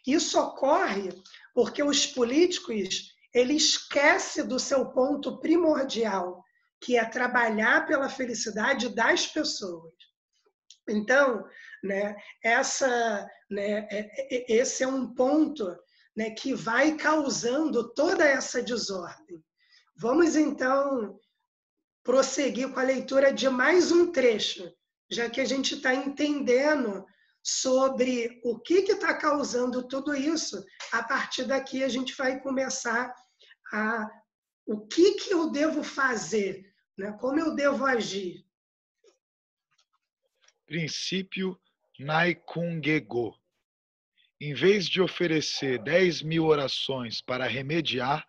Isso ocorre porque os políticos eles esquecem do seu ponto primordial, que é trabalhar pela felicidade das pessoas. Então, né, esse é um ponto, né, que vai causando toda essa desordem. Vamos, então, prosseguir com a leitura de mais um trecho, já que a gente está entendendo sobre o que está causando tudo isso. A partir daqui, a gente vai começar o que eu devo fazer, né? Como eu devo agir. Princípio Naikungego. Em vez de oferecer 10.000 orações para remediar,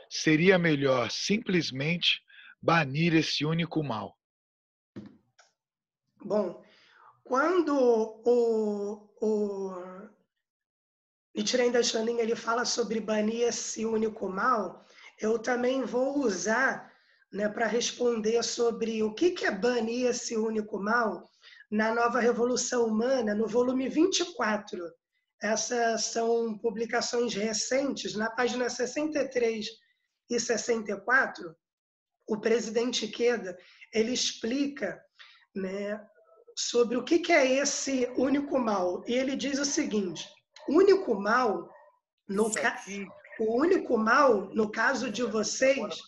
seria melhor simplesmente banir esse único mal. Bom, quando o Nichiren Daishonin ele fala sobre banir esse único mal, eu também vou usar, né, para responder sobre o que é banir esse único mal na Nova Revolução Humana, no volume 24. Essas são publicações recentes, na página 63 e 64, o presidente Queda ele explica, né, sobre o que é esse único mal. E ele diz o seguinte, o único mal, no caso de vocês,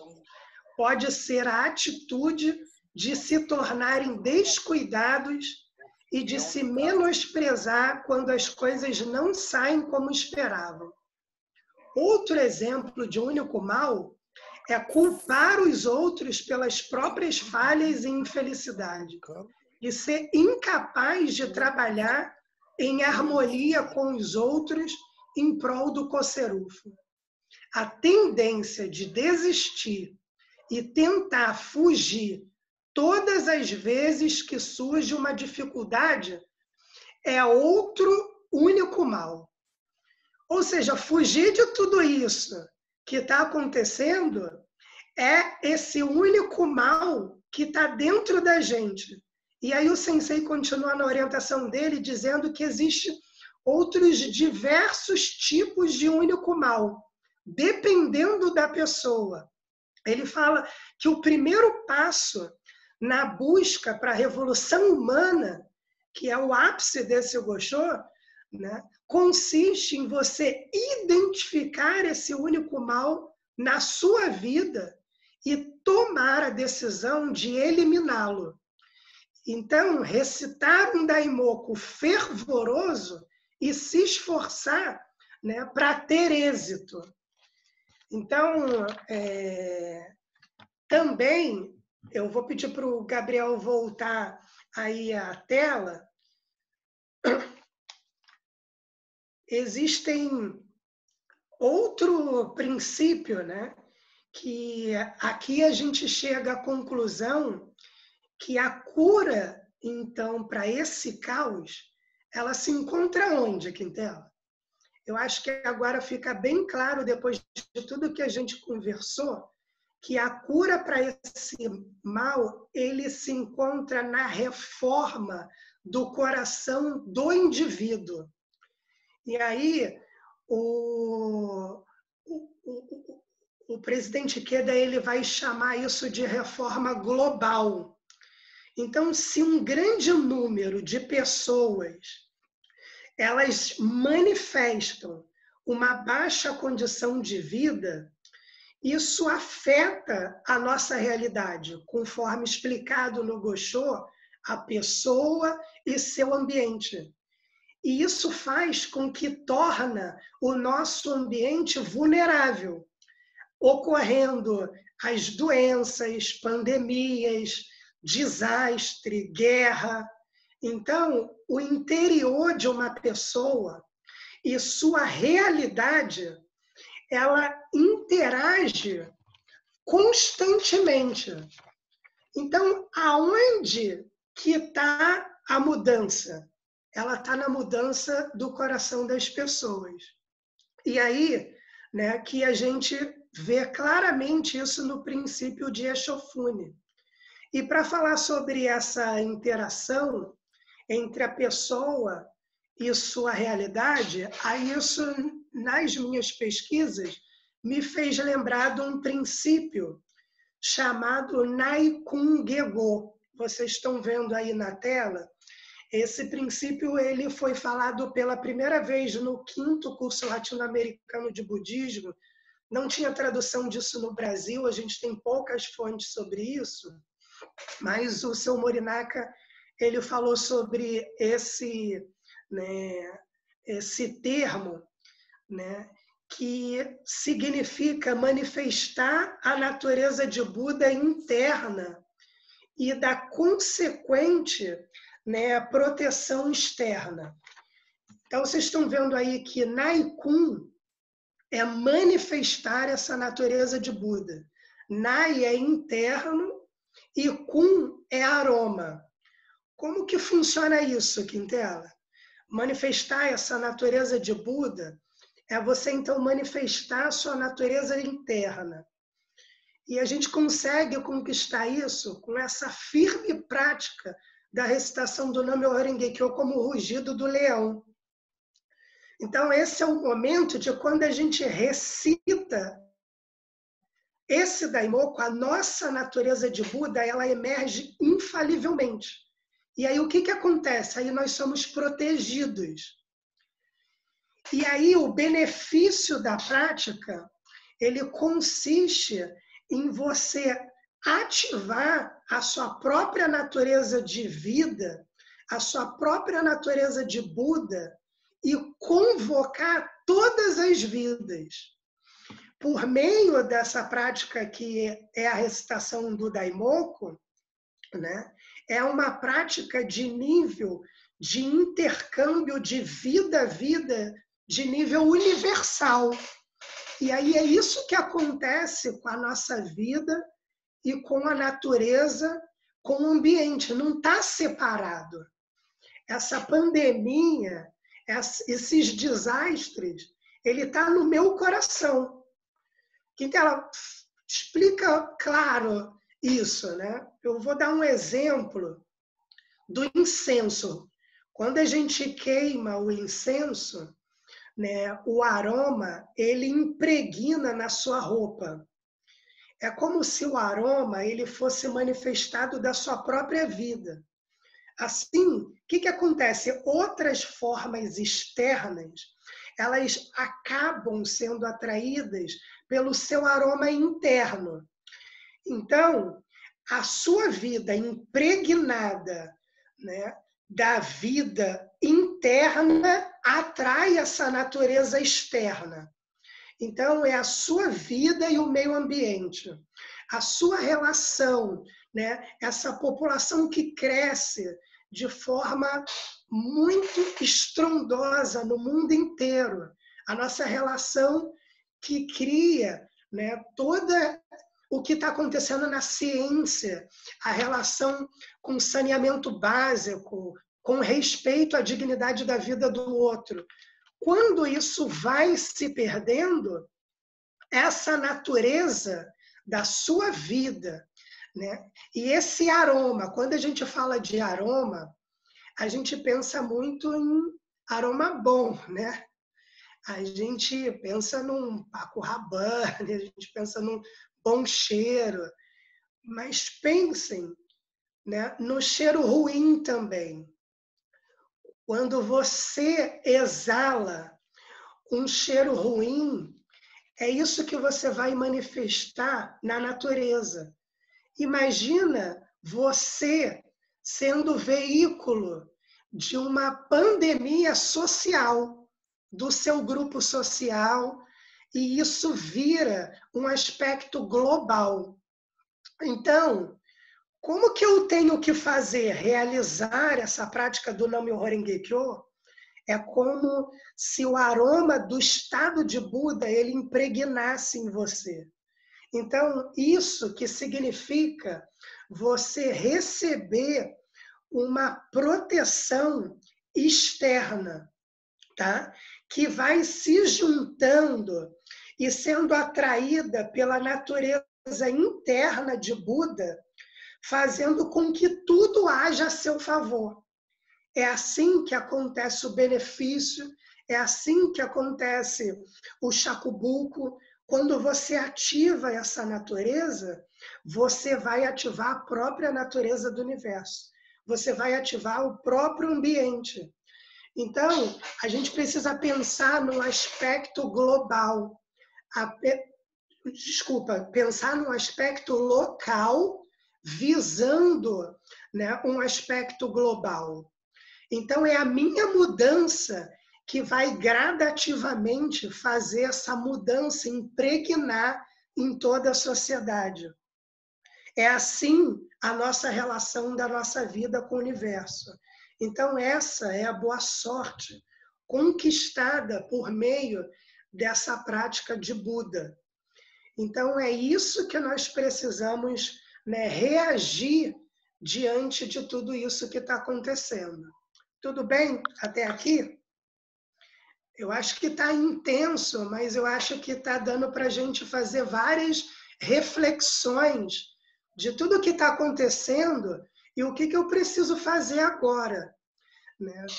pode ser a atitude de se tornarem descuidados e de se menosprezar quando as coisas não saem como esperavam. Outro exemplo de único mal é culpar os outros pelas próprias falhas e infelicidade e ser incapaz de trabalhar em harmonia com os outros em prol do cocerufo. A tendência de desistir e tentar fugir todas as vezes que surge uma dificuldade é outro único mal. Ou seja, fugir de tudo isso que está acontecendo é esse único mal que está dentro da gente. E aí o sensei continua na orientação dele dizendo que existe outros diversos tipos de único mal, dependendo da pessoa. Ele fala que o primeiro passo na busca para a revolução humana, que é o ápice desse Gosho, né, consiste em você identificar esse único mal na sua vida e tomar a decisão de eliminá-lo. Então, recitar um daimoku fervoroso e se esforçar, né, para ter êxito. Então, também, eu vou pedir para o Gabriel voltar aí à tela. Existem outro princípio, né, que aqui a gente chega à conclusão que a cura, então, para esse caos, ela se encontra onde, Quintela? Eu acho que agora fica bem claro, depois de tudo que a gente conversou, que a cura para esse mal, ele se encontra na reforma do coração do indivíduo. E aí, o presidente Queda, ele vai chamar isso de reforma global. Então, se um grande número de pessoas elas manifestam uma baixa condição de vida, isso afeta a nossa realidade, conforme explicado no Gosho, a pessoa e seu ambiente. E isso faz com que torna o nosso ambiente vulnerável, ocorrendo as doenças, pandemias, desastre, guerra. Então, o interior de uma pessoa e sua realidade, ela interage constantemente. Então, aonde que está a mudança? Ela está na mudança do coração das pessoas. E aí, né, que a gente vê claramente isso no princípio de Eshofune. E para falar sobre essa interação entre a pessoa e sua realidade, aí isso, nas minhas pesquisas, me fez lembrar de um princípio chamado Naikun Gego. Vocês estão vendo aí na tela. Esse princípio ele foi falado pela primeira vez no 5º curso latino-americano de budismo. Não tinha tradução disso no Brasil, a gente tem poucas fontes sobre isso, mas o seu Morinaka ele falou sobre esse termo, né, que significa manifestar a natureza de Buda interna e da consequente, né, proteção externa. Então, vocês estão vendo aí que Naikun é manifestar essa natureza de Buda. Nai é interno e Kun é aroma. Como que funciona isso, Quintela? Manifestar essa natureza de Buda é você, então, manifestar a sua natureza interna. E a gente consegue conquistar isso com essa firme prática da recitação do Nam-myoho Renge Kyo como o rugido do leão. Então, esse é o momento de quando a gente recita esse Daimoku, a nossa natureza de Buda, ela emerge infalivelmente. E aí o que acontece? Aí nós somos protegidos. E aí o benefício da prática, ele consiste em você ativar a sua própria natureza de vida, a sua própria natureza de Buda e convocar todas as vidas. Por meio dessa prática que é a recitação do Daimoku, né, é uma prática de nível de intercâmbio de vida a vida, de nível universal. E aí é isso que acontece com a nossa vida e com a natureza, com o ambiente. Não está separado. Essa pandemia, esses desastres, ele está no meu coração. Quintela, explica claro isso, né? Eu vou dar um exemplo do incenso. Quando a gente queima o incenso, né, o aroma, ele impregna na sua roupa. É como se o aroma ele fosse manifestado da sua própria vida. Assim, o que acontece? Outras formas externas, elas acabam sendo atraídas pelo seu aroma interno. Então, a sua vida impregnada, né, da vida interna atrai essa natureza externa. Então, é a sua vida e o meio ambiente, a sua relação, né, essa população que cresce de forma muito estrondosa no mundo inteiro, a nossa relação que cria, né, toda o que está acontecendo na ciência, a relação com saneamento básico, com respeito à dignidade da vida do outro, quando isso vai se perdendo, essa natureza da sua vida, né? E esse aroma, quando a gente fala de aroma, a gente pensa muito em aroma bom, né? A gente pensa num Paco Rabanne, a gente pensa num bom cheiro, mas pensem, né, no cheiro ruim também. Quando você exala um cheiro ruim, é isso que você vai manifestar na natureza. Imagina você sendo veículo de uma pandemia social, do seu grupo social, e isso vira um aspecto global. Então, como que eu tenho que fazer? Realizar essa prática do Nam-myoho Renge-kyo é como se o aroma do estado de Buda ele impregnasse em você. Então, isso que significa você receber uma proteção externa, tá? Que vai se juntando e sendo atraída pela natureza interna de Buda, fazendo com que tudo haja a seu favor. É assim que acontece o benefício, é assim que acontece o Shakubuku. Quando você ativa essa natureza, você vai ativar a própria natureza do universo. Você vai ativar o próprio ambiente. Então, a gente precisa pensar no aspecto global. Pensar num aspecto local, visando, né, um aspecto global. Então, é a minha mudança que vai gradativamente fazer essa mudança impregnar em toda a sociedade. É assim a nossa relação da nossa vida com o universo. Então, essa é a boa sorte conquistada por meio dessa prática de Buda. Então, é isso que nós precisamos, né, reagir diante de tudo isso que está acontecendo. Tudo bem até aqui? Eu acho que está intenso, mas eu acho que está dando para a gente fazer várias reflexões de tudo o que está acontecendo e o que eu preciso fazer agora.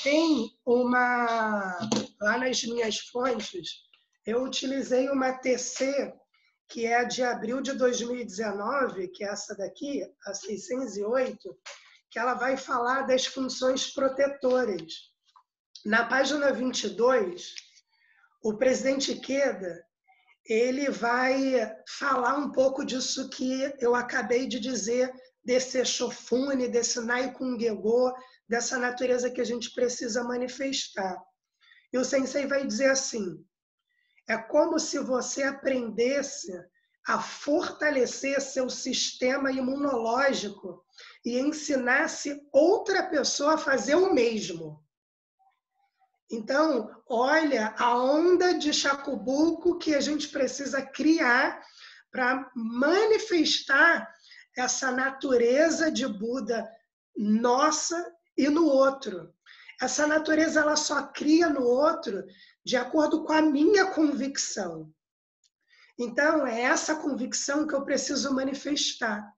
Tem uma... Lá nas minhas fontes, eu utilizei uma TC, que é de abril de 2019, que é essa daqui, a 608, que ela vai falar das funções protetoras. Na página 22, o presidente Ikeda, ele vai falar um pouco disso que eu acabei de dizer, desse Shofune, desse Naikungego, dessa natureza que a gente precisa manifestar. E o Sensei vai dizer assim, é como se você aprendesse a fortalecer seu sistema imunológico e ensinasse outra pessoa a fazer o mesmo. Então, olha a onda de Shakubuku que a gente precisa criar para manifestar essa natureza de Buda nossa e no outro. Essa natureza ela só cria no outro de acordo com a minha convicção. Então, é essa convicção que eu preciso manifestar.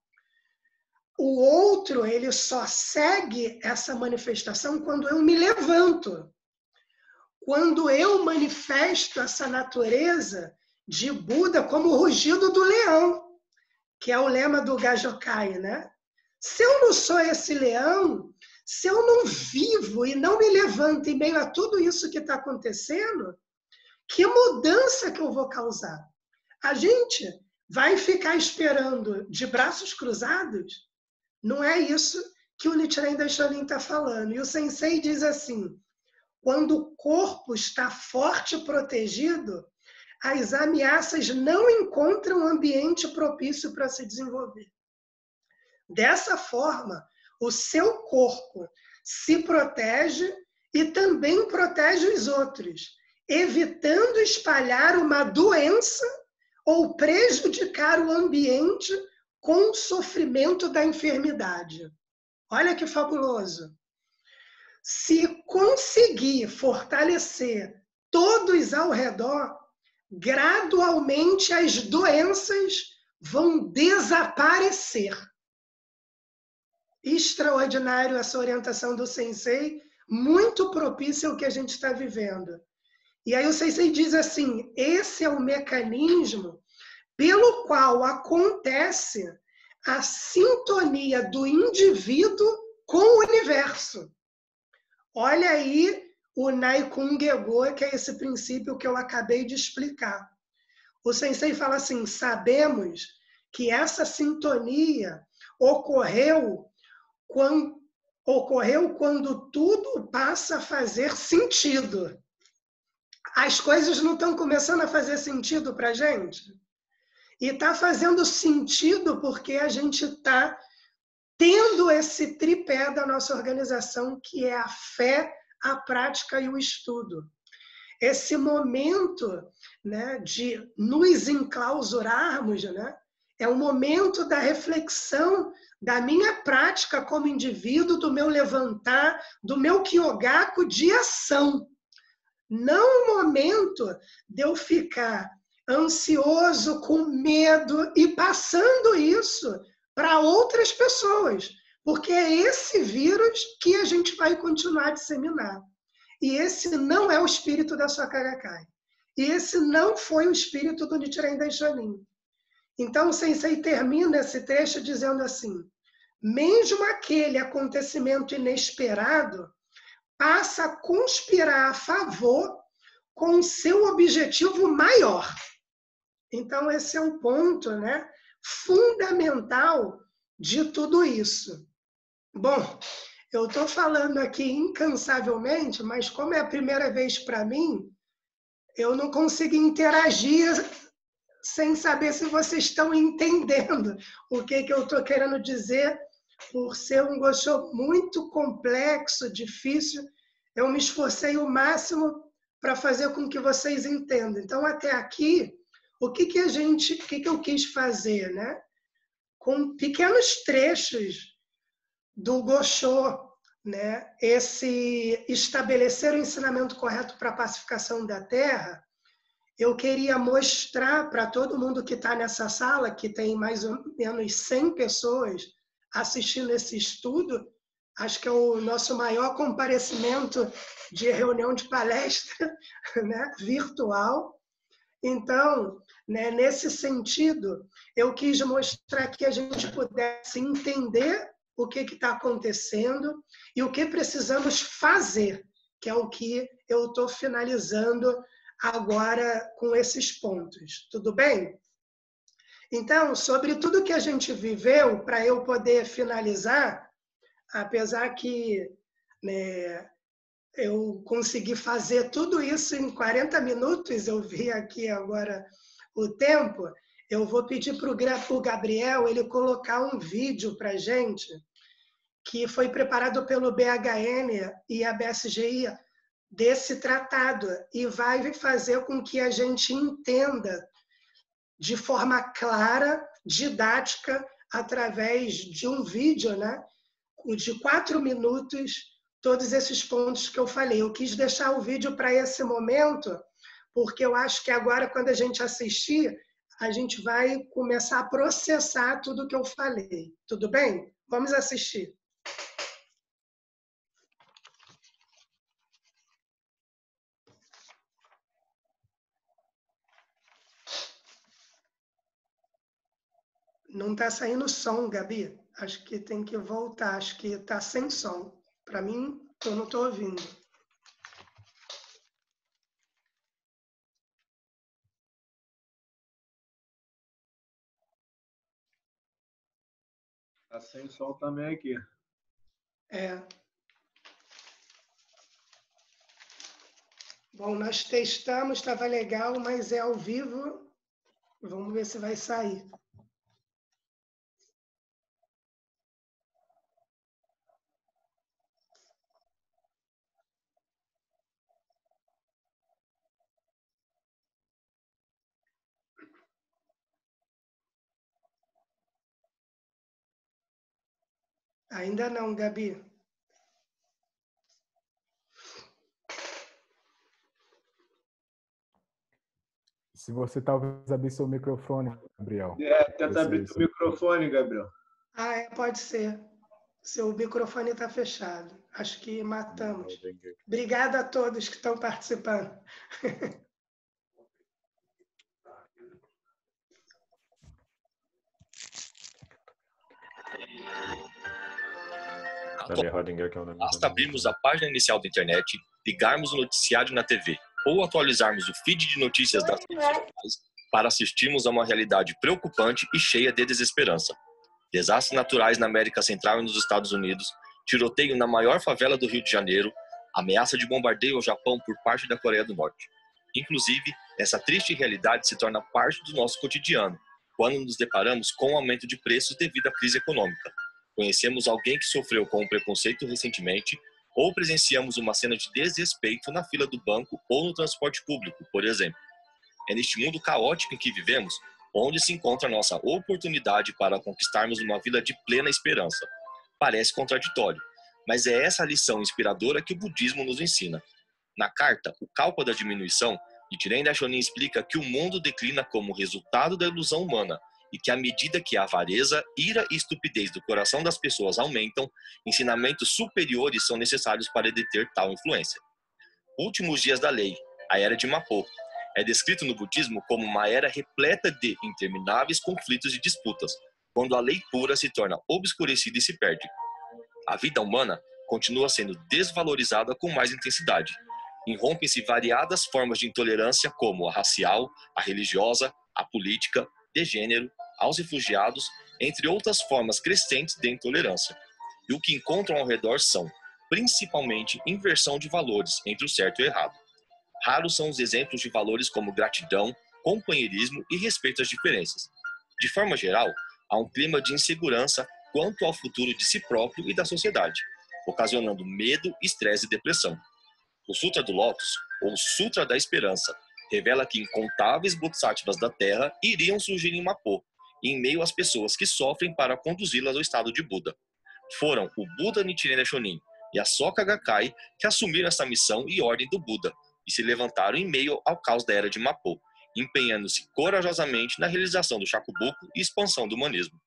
O outro, ele só segue essa manifestação quando eu me levanto. Quando eu manifesto essa natureza de Buda como o rugido do leão, que é o lema do Gajokai, né? Se eu não sou esse leão, se eu não vivo e não me levanto em meio a tudo isso que está acontecendo, que mudança que eu vou causar? A gente vai ficar esperando de braços cruzados? Não é isso que o Nichiren Daishonin está falando. E o Sensei diz assim, quando o corpo está forte e protegido, as ameaças não encontram ambiente propício para se desenvolver. Dessa forma, o seu corpo se protege e também protege os outros, evitando espalhar uma doença ou prejudicar o ambiente com o sofrimento da enfermidade. Olha que fabuloso! Se conseguir fortalecer todos ao redor, gradualmente as doenças vão desaparecer. Extraordinário essa orientação do Sensei, muito propícia ao que a gente está vivendo. E aí o Sensei diz assim, esse é o mecanismo pelo qual acontece a sintonia do indivíduo com o universo. Olha aí o Naikun Gego, que é esse princípio que eu acabei de explicar. O Sensei fala assim, sabemos que essa sintonia ocorreu quando tudo passa a fazer sentido. As coisas não estão começando a fazer sentido para a gente? E está fazendo sentido porque a gente está tendo esse tripé da nossa organização, que é a fé, a prática e o estudo. Esse momento, né, de nos enclausurarmos, né, é um momento da reflexão da minha prática como indivíduo, do meu levantar, do meu kyogaku de ação. Não um momento de eu ficar ansioso, com medo e passando isso para outras pessoas, porque é esse vírus que a gente vai continuar a disseminar. E esse não é o espírito da Soka Gakkai. E esse não foi o espírito do Nichiren Daishonin. Então o Sensei termina esse trecho dizendo assim, mesmo aquele acontecimento inesperado passa a conspirar a favor com o seu objetivo maior. Então esse é um ponto, né, fundamental de tudo isso. Bom, eu estou falando aqui incansavelmente, mas como é a primeira vez para mim, eu não consigo interagir sem saber se vocês estão entendendo o que eu estou querendo dizer. Por ser um Gosho muito complexo, difícil, eu me esforcei o máximo para fazer com que vocês entendam. Então, até aqui, o que eu quis fazer, né? Com pequenos trechos do Gosho, né? Esse estabelecer o ensinamento correto para a pacificação da Terra, eu queria mostrar para todo mundo que está nessa sala, que tem mais ou menos 100 pessoas assistindo esse estudo, acho que é o nosso maior comparecimento de reunião de palestra, né, virtual. Então, né, nesse sentido, eu quis mostrar que a gente pudesse entender o que está acontecendo e o que precisamos fazer, que é o que eu estou finalizando agora com esses pontos. Tudo bem? Então, sobre tudo que a gente viveu, para eu poder finalizar, apesar que, né, eu consegui fazer tudo isso em 40 minutos, eu vi aqui agora o tempo, eu vou pedir para o Gabriel ele colocar um vídeo para a gente, que foi preparado pelo BHN e a BSGI, desse tratado, e vai fazer com que a gente entenda de forma clara, didática, através de um vídeo, né, de 4 minutos, todos esses pontos que eu falei. Eu quis deixar o vídeo para esse momento, porque eu acho que agora, quando a gente assistir, a gente vai começar a processar tudo que eu falei. Tudo bem? Vamos assistir. Não está saindo som, Gabi. Acho que tem que voltar. Acho que está sem som. Para mim, eu não estou ouvindo. Está sem som também aqui. É. Bom, nós testamos, estava legal, mas é ao vivo. Vamos ver se vai sair. Ainda não, Gabi. Se você talvez abrir seu microfone, Gabriel. Tenta abrir o microfone, Gabriel. Pode ser. Seu microfone está fechado. Acho que matamos. Obrigada a todos que estão participando. Basta abrirmos a página inicial da internet, ligarmos o noticiário na TV ou atualizarmos o feed de notícias das redes sociais para assistirmos a uma realidade preocupante e cheia de desesperança. Desastres naturais na América Central e nos Estados Unidos, tiroteio na maior favela do Rio de Janeiro, ameaça de bombardeio ao Japão por parte da Coreia do Norte. Inclusive, essa triste realidade se torna parte do nosso cotidiano, quando nos deparamos com o aumento de preços devido à crise econômica. Conhecemos alguém que sofreu com um preconceito recentemente, ou presenciamos uma cena de desrespeito na fila do banco ou no transporte público, por exemplo. É neste mundo caótico em que vivemos, onde se encontra a nossa oportunidade para conquistarmos uma vida de plena esperança. Parece contraditório, mas é essa a lição inspiradora que o budismo nos ensina. Na carta O Kalpa da Diminuição, Nichiren Daishonin explica que o mundo declina como resultado da ilusão humana, e que à medida que a avareza, ira e estupidez do coração das pessoas aumentam, ensinamentos superiores são necessários para deter tal influência. Últimos dias da lei, a Era de Mappo, é descrito no budismo como uma era repleta de intermináveis conflitos e disputas, quando a lei pura se torna obscurecida e se perde. A vida humana continua sendo desvalorizada com mais intensidade. Irrompem-se variadas formas de intolerância como a racial, a religiosa, a política, de gênero, aos refugiados, entre outras formas crescentes de intolerância. E o que encontram ao redor são, principalmente, inversão de valores entre o certo e o errado. Raros são os exemplos de valores como gratidão, companheirismo e respeito às diferenças. De forma geral, há um clima de insegurança quanto ao futuro de si próprio e da sociedade, ocasionando medo, estresse e depressão. O Sutra do Lótus, ou Sutra da Esperança, revela que incontáveis bodhisattvas da Terra iriam surgir em Mappo, em meio às pessoas que sofrem para conduzi-las ao estado de Buda. Foram o Buda Nichiren Daishonin e a Soka Gakkai que assumiram essa missão e ordem do Buda, e se levantaram em meio ao caos da Era de Mappo, empenhando-se corajosamente na realização do Shakubuku e expansão do humanismo.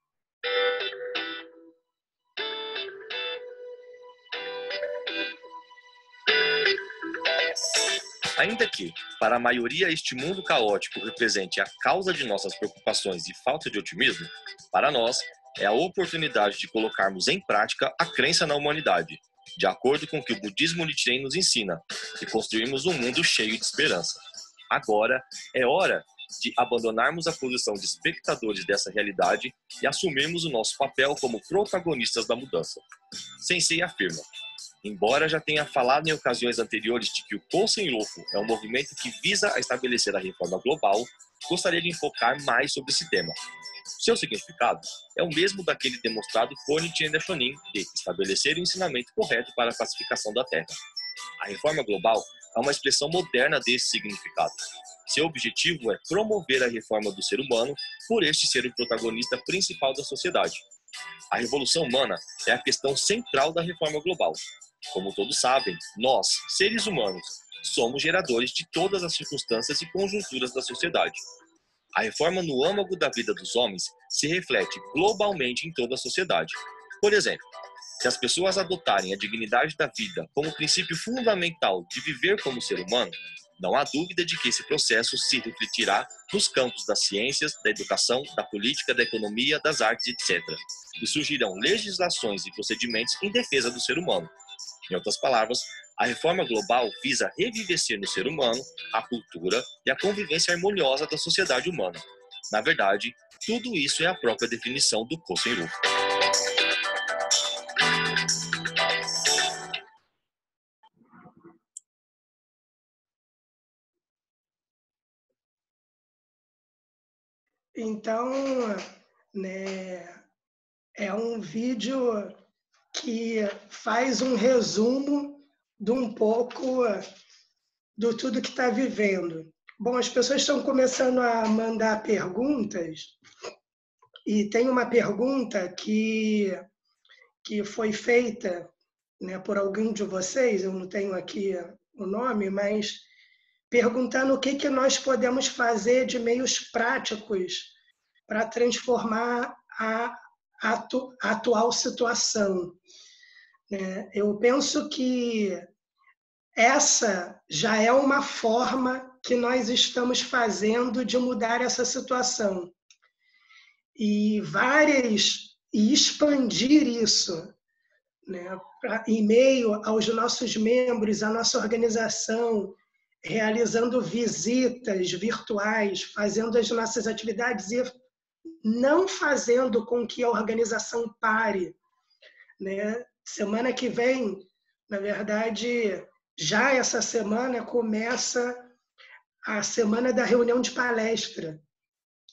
Ainda que, para a maioria, este mundo caótico represente a causa de nossas preocupações e falta de otimismo, para nós é a oportunidade de colocarmos em prática a crença na humanidade, de acordo com o que o budismo Nichiren nos ensina, e construirmos um mundo cheio de esperança. Agora é hora de abandonarmos a posição de espectadores dessa realidade e assumirmos o nosso papel como protagonistas da mudança. Sensei afirma: embora já tenha falado em ocasiões anteriores de que o Kosen Rufu é um movimento que visa a estabelecer a reforma global, gostaria de enfocar mais sobre esse tema. Seu significado é o mesmo daquele demonstrado por Nichiren Daishonin de estabelecer o ensinamento correto para a pacificação da Terra. A reforma global é uma expressão moderna desse significado. Seu objetivo é promover a reforma do ser humano por este ser o protagonista principal da sociedade. A revolução humana é a questão central da reforma global. Como todos sabem, nós, seres humanos, somos geradores de todas as circunstâncias e conjunturas da sociedade. A reforma no âmago da vida dos homens se reflete globalmente em toda a sociedade. Por exemplo, se as pessoas adotarem a dignidade da vida como princípio fundamental de viver como ser humano, não há dúvida de que esse processo se refletirá nos campos das ciências, da educação, da política, da economia, das artes, etc. E surgirão legislações e procedimentos em defesa do ser humano. Em outras palavras, a reforma global visa revivecer no ser humano a cultura e a convivência harmoniosa da sociedade humana. Na verdade, tudo isso é a própria definição do Kosen Rufu. Então, né, é um vídeo que faz um resumo de um pouco do tudo que está vivendo. Bom, as pessoas estão começando a mandar perguntas, e tem uma pergunta que foi feita, né, por alguém de vocês, eu não tenho aqui o nome, mas perguntando o que nós podemos fazer de meios práticos para transformar a atual situação. Eu penso que essa já é uma forma que nós estamos fazendo de mudar essa situação. E expandir isso, em meio aos nossos membros, à nossa organização, realizando visitas virtuais, fazendo as nossas atividades e não fazendo com que a organização pare. Semana que vem, na verdade, já essa semana começa a semana da reunião de palestra.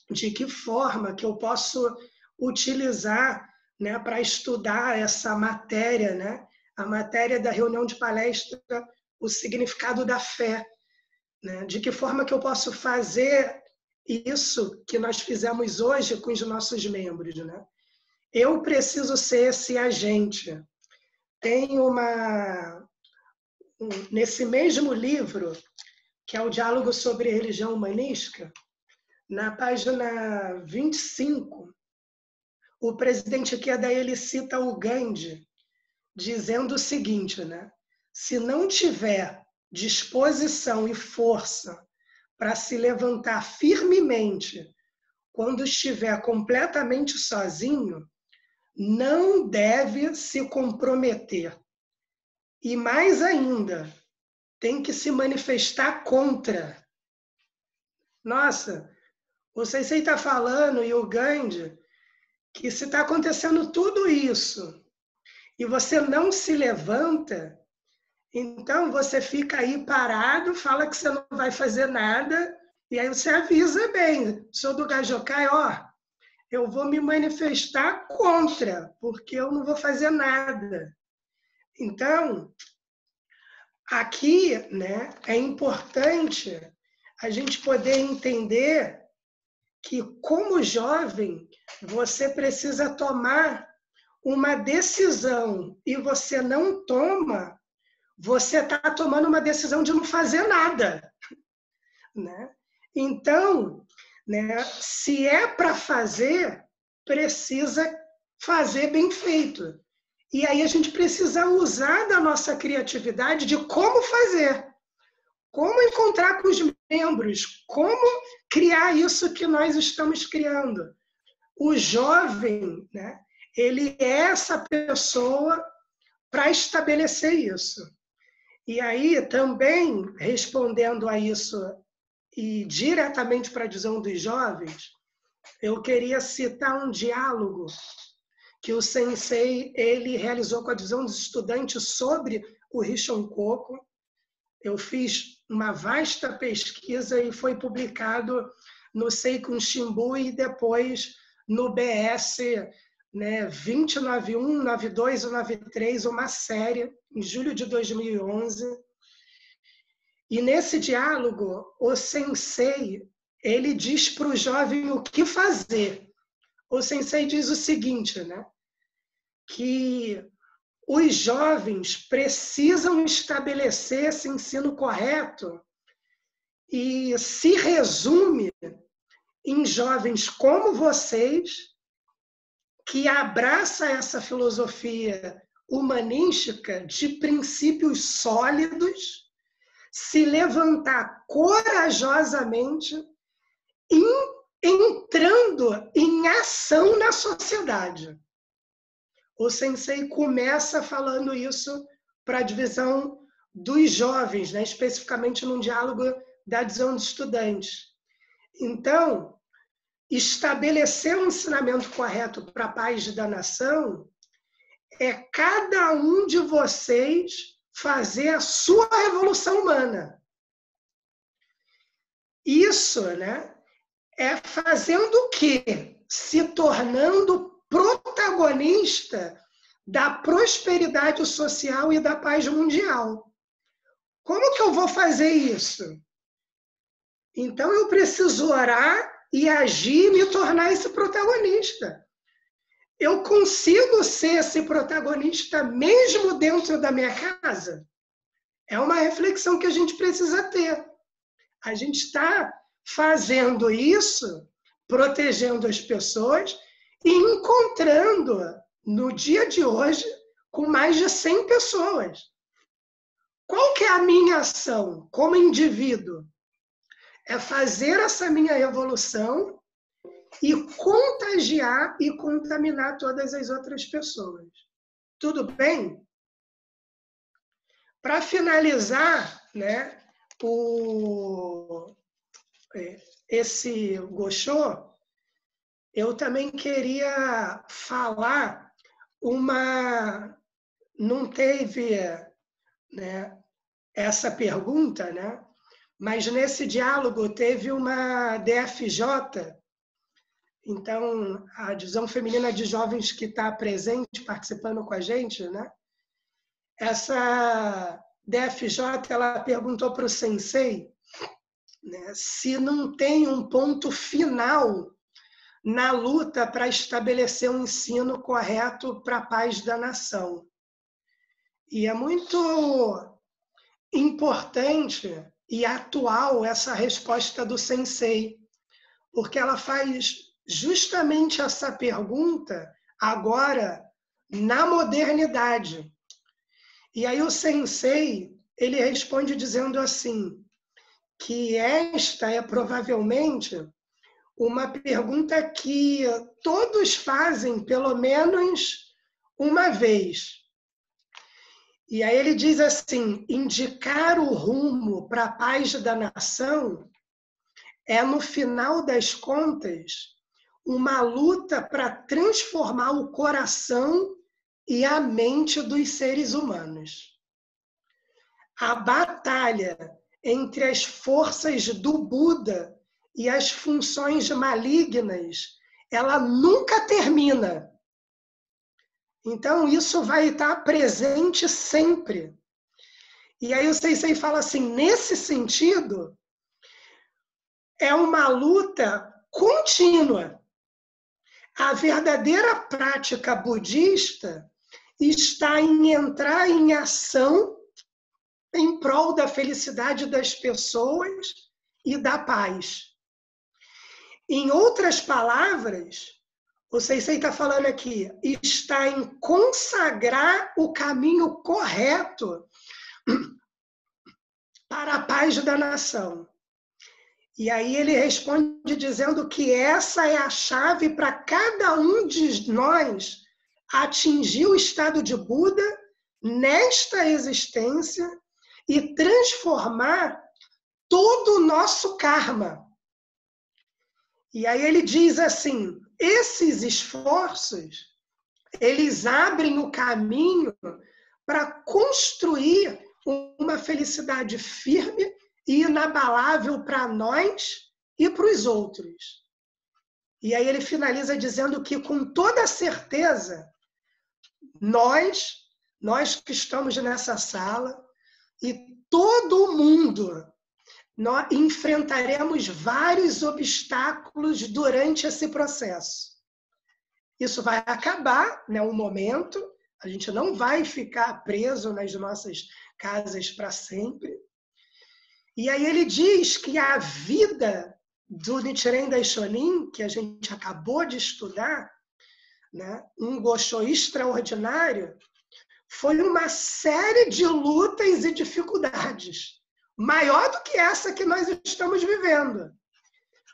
De que forma que eu posso utilizar, para estudar essa matéria, a matéria da reunião de palestra, o significado da fé. De que forma que eu posso fazer isso que nós fizemos hoje com os nossos membros. Eu preciso ser esse agente. Tem nesse mesmo livro, que é o Diálogo sobre Religião Humanística, na página 25, o presidente Queda, ele cita o Gandhi, dizendo o seguinte, se não tiver disposição e força para se levantar firmemente quando estiver completamente sozinho, não deve se comprometer. E mais ainda, tem que se manifestar contra. Nossa, o Sensei está falando, e o Gandhi, que se está acontecendo tudo isso e você não se levanta, então você fica aí parado, fala que você não vai fazer nada, e aí você avisa bem, sou do Gajokai, eu vou me manifestar contra, porque eu não vou fazer nada. Então, aqui, é importante a gente poder entender que, como jovem, você precisa tomar uma decisão e você não toma, você está tomando uma decisão de não fazer nada. Então, se é para fazer, precisa fazer bem feito. E aí a gente precisa usar da nossa criatividade de como fazer. Como encontrar com os membros, como criar isso que nós estamos criando. O jovem, ele é essa pessoa para estabelecer isso. E aí, também, respondendo a isso e diretamente para a visão dos jovens, eu queria citar um diálogo que o Sensei ele realizou com a visão dos estudantes sobre o Rishokoku. Eu fiz uma vasta pesquisa e foi publicado no Seikun Shimbu e depois no BS 2091, 92 e 93, uma série, em julho de 2011. E nesse diálogo, o Sensei ele diz para o jovem o que fazer. O Sensei diz o seguinte, que os jovens precisam estabelecer esse ensino correto e se resume em jovens como vocês, que abraça essa filosofia humanística de princípios sólidos, se levantar corajosamente, entrando em ação na sociedade. O Sensei começa falando isso para a divisão dos jovens, especificamente num diálogo da divisão dos estudantes. Então, estabelecer um ensinamento correto para a paz da nação é cada um de vocês fazer a sua revolução humana. Isso, é fazendo o quê? Se tornando protagonista da prosperidade social e da paz mundial. Como que eu vou fazer isso? Então, eu preciso orar e agir e me tornar esse protagonista. Eu consigo ser esse protagonista mesmo dentro da minha casa? É uma reflexão que a gente precisa ter. A gente está fazendo isso, protegendo as pessoas e encontrando, no dia de hoje, com mais de 100 pessoas. Qual que é a minha ação como indivíduo? É fazer essa minha evolução e contagiar e contaminar todas as outras pessoas. Tudo bem? Para finalizar, né, esse Gosho, eu também queria falar não teve, né, essa pergunta, né, mas nesse diálogo teve uma DFJ, então a Divisão Feminina de Jovens que está presente, participando com a gente, né, essa DFJ, ela perguntou para o sensei, né, se não tem um ponto final na luta para estabelecer um ensino correto para a paz da nação. E é muito importante e atual essa resposta do sensei, porque ela faz justamente essa pergunta agora na modernidade. E aí o sensei, ele responde dizendo assim, que esta é provavelmente uma pergunta que todos fazem pelo menos uma vez. E aí ele diz assim, indicar o rumo para a paz da nação é, no final das contas, uma luta para transformar o coração e a mente dos seres humanos. A batalha entre as forças do Buda e as funções malignas, ela nunca termina. Então, isso vai estar presente sempre. E aí o Sensei fala assim, nesse sentido, é uma luta contínua. A verdadeira prática budista está em entrar em ação em prol da felicidade das pessoas e da paz. Em outras palavras, o Sensei está falando aqui, está em consagrar o caminho correto para a paz da nação. E aí ele responde dizendo que essa é a chave para cada um de nós atingir o estado de Buda nesta existência e transformar todo o nosso karma. E aí ele diz assim, esses esforços, eles abrem o caminho para construir uma felicidade firme e inabalável para nós e para os outros. E aí ele finaliza dizendo que, com toda certeza, nós que estamos nessa sala e todo mundo, nós enfrentaremos vários obstáculos durante esse processo. Isso vai acabar, né, um momento, a gente não vai ficar preso nas nossas casas para sempre. E aí ele diz que a vida do Nichiren Daishonin, que a gente acabou de estudar, né, um Gosho extraordinário, foi uma série de lutas e dificuldades, maior do que essa que nós estamos vivendo.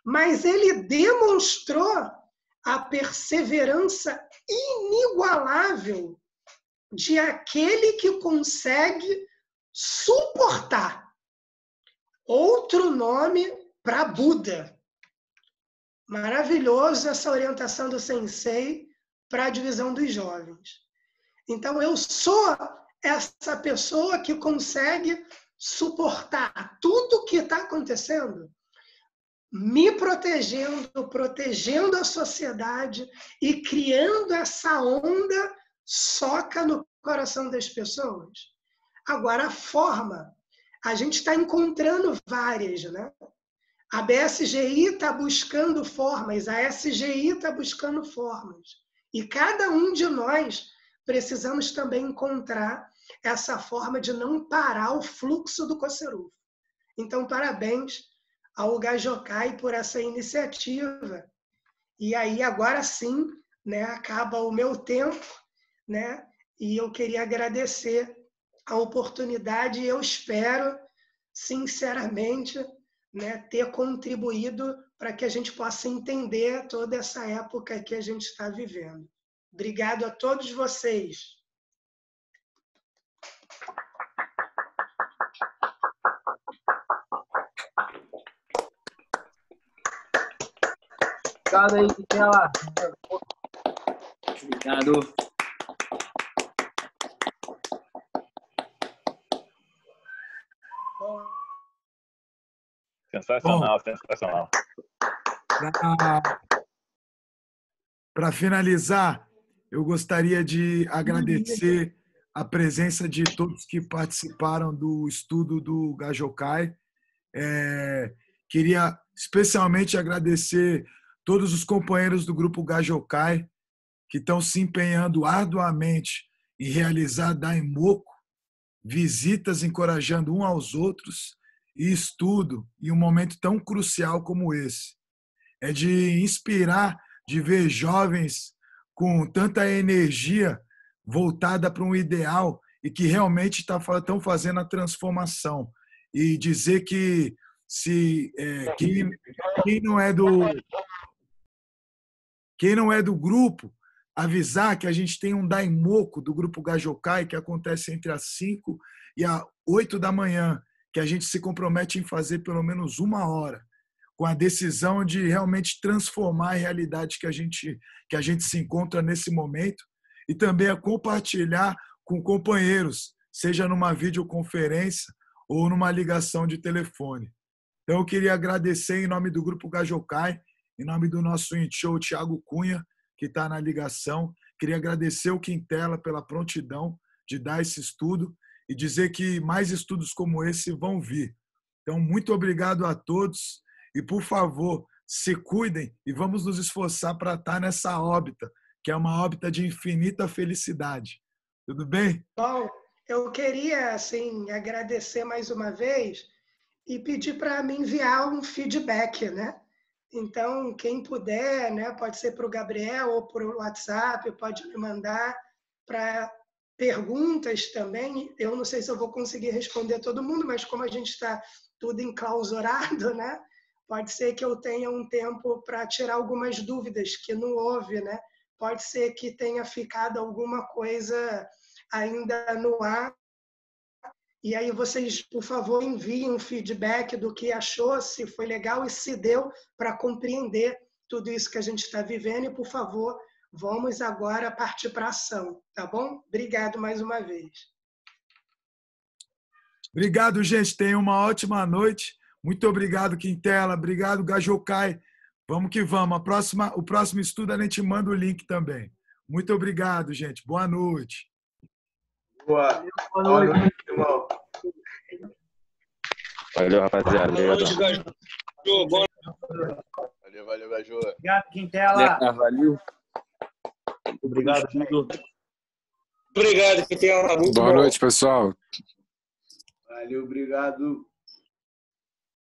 Mas ele demonstrou a perseverança inigualável de aquele que consegue suportar. Outro nome para Buda. Maravilhoso essa orientação do Sensei para a divisão dos jovens. Então, eu sou essa pessoa que consegue suportar tudo o que está acontecendo, me protegendo a sociedade e criando essa onda soca no coração das pessoas. Agora, a forma, a gente está encontrando várias, né? A BSGI está buscando formas, a SGI está buscando formas. E cada um de nós precisamos também encontrar essa forma de não parar o fluxo do Koserufo. Então, parabéns ao Gajocai por essa iniciativa. E aí, agora sim, né, acaba o meu tempo, né, e eu queria agradecer a oportunidade e eu espero, sinceramente, né, ter contribuído para que a gente possa entender toda essa época que a gente está vivendo. Obrigado a todos vocês. Obrigado aí, Quintela. Obrigado. Sensacional, sensacional. Para finalizar, eu gostaria de agradecer a presença de todos que participaram do estudo do Gajocai. Queria especialmente agradecer todos os companheiros do Grupo Gajocai que estão se empenhando arduamente em realizar Daimoku, visitas encorajando um aos outros e estudo em um momento tão crucial como esse. É de inspirar, de ver jovens com tanta energia voltada para um ideal e que realmente estão fazendo a transformação. E dizer que quem não é do grupo, avisar que a gente tem um Daimoku do Grupo Gajocai que acontece entre as 5 e as 8 da manhã, que a gente se compromete em fazer pelo menos 1 hora, com a decisão de realmente transformar a realidade que a gente se encontra nesse momento e também a compartilhar com companheiros, seja numa videoconferência ou numa ligação de telefone. Então, eu queria agradecer em nome do Grupo Gajocai, em nome do nosso show Thiago Cunha, que está na ligação. Queria agradecer o Quintela pela prontidão de dar esse estudo e dizer que mais estudos como esse vão vir. Então, muito obrigado a todos e, por favor, se cuidem e vamos nos esforçar para estar nessa órbita, que é uma órbita de infinita felicidade. Tudo bem? Bom, eu queria assim, agradecer mais uma vez e pedir para me enviar um feedback, né? Então, quem puder, né, pode ser para o Gabriel ou por WhatsApp, pode me mandar para perguntas também. Eu não sei se eu vou conseguir responder todo mundo, mas como a gente está tudo enclausurado, né, pode ser que eu tenha um tempo para tirar algumas dúvidas que não houve, né? Pode ser que tenha ficado alguma coisa ainda no ar. E aí vocês, por favor, enviem um feedback do que achou, se foi legal e se deu para compreender tudo isso que a gente está vivendo. E, por favor, vamos agora partir para a ação, tá bom? Obrigado mais uma vez. Obrigado, gente. Tenham uma ótima noite. Muito obrigado, Quintela. Obrigado, Gajocai. Vamos que vamos. O próximo estudo a gente manda o link também. Muito obrigado, gente. Boa noite. Boa noite, irmão. Valeu, rapaziada. Valeu, Gajô. Obrigado, Quintela. Valeu. Obrigado, Guido. Obrigado, Quintela. Boa noite, pessoal. Valeu, obrigado.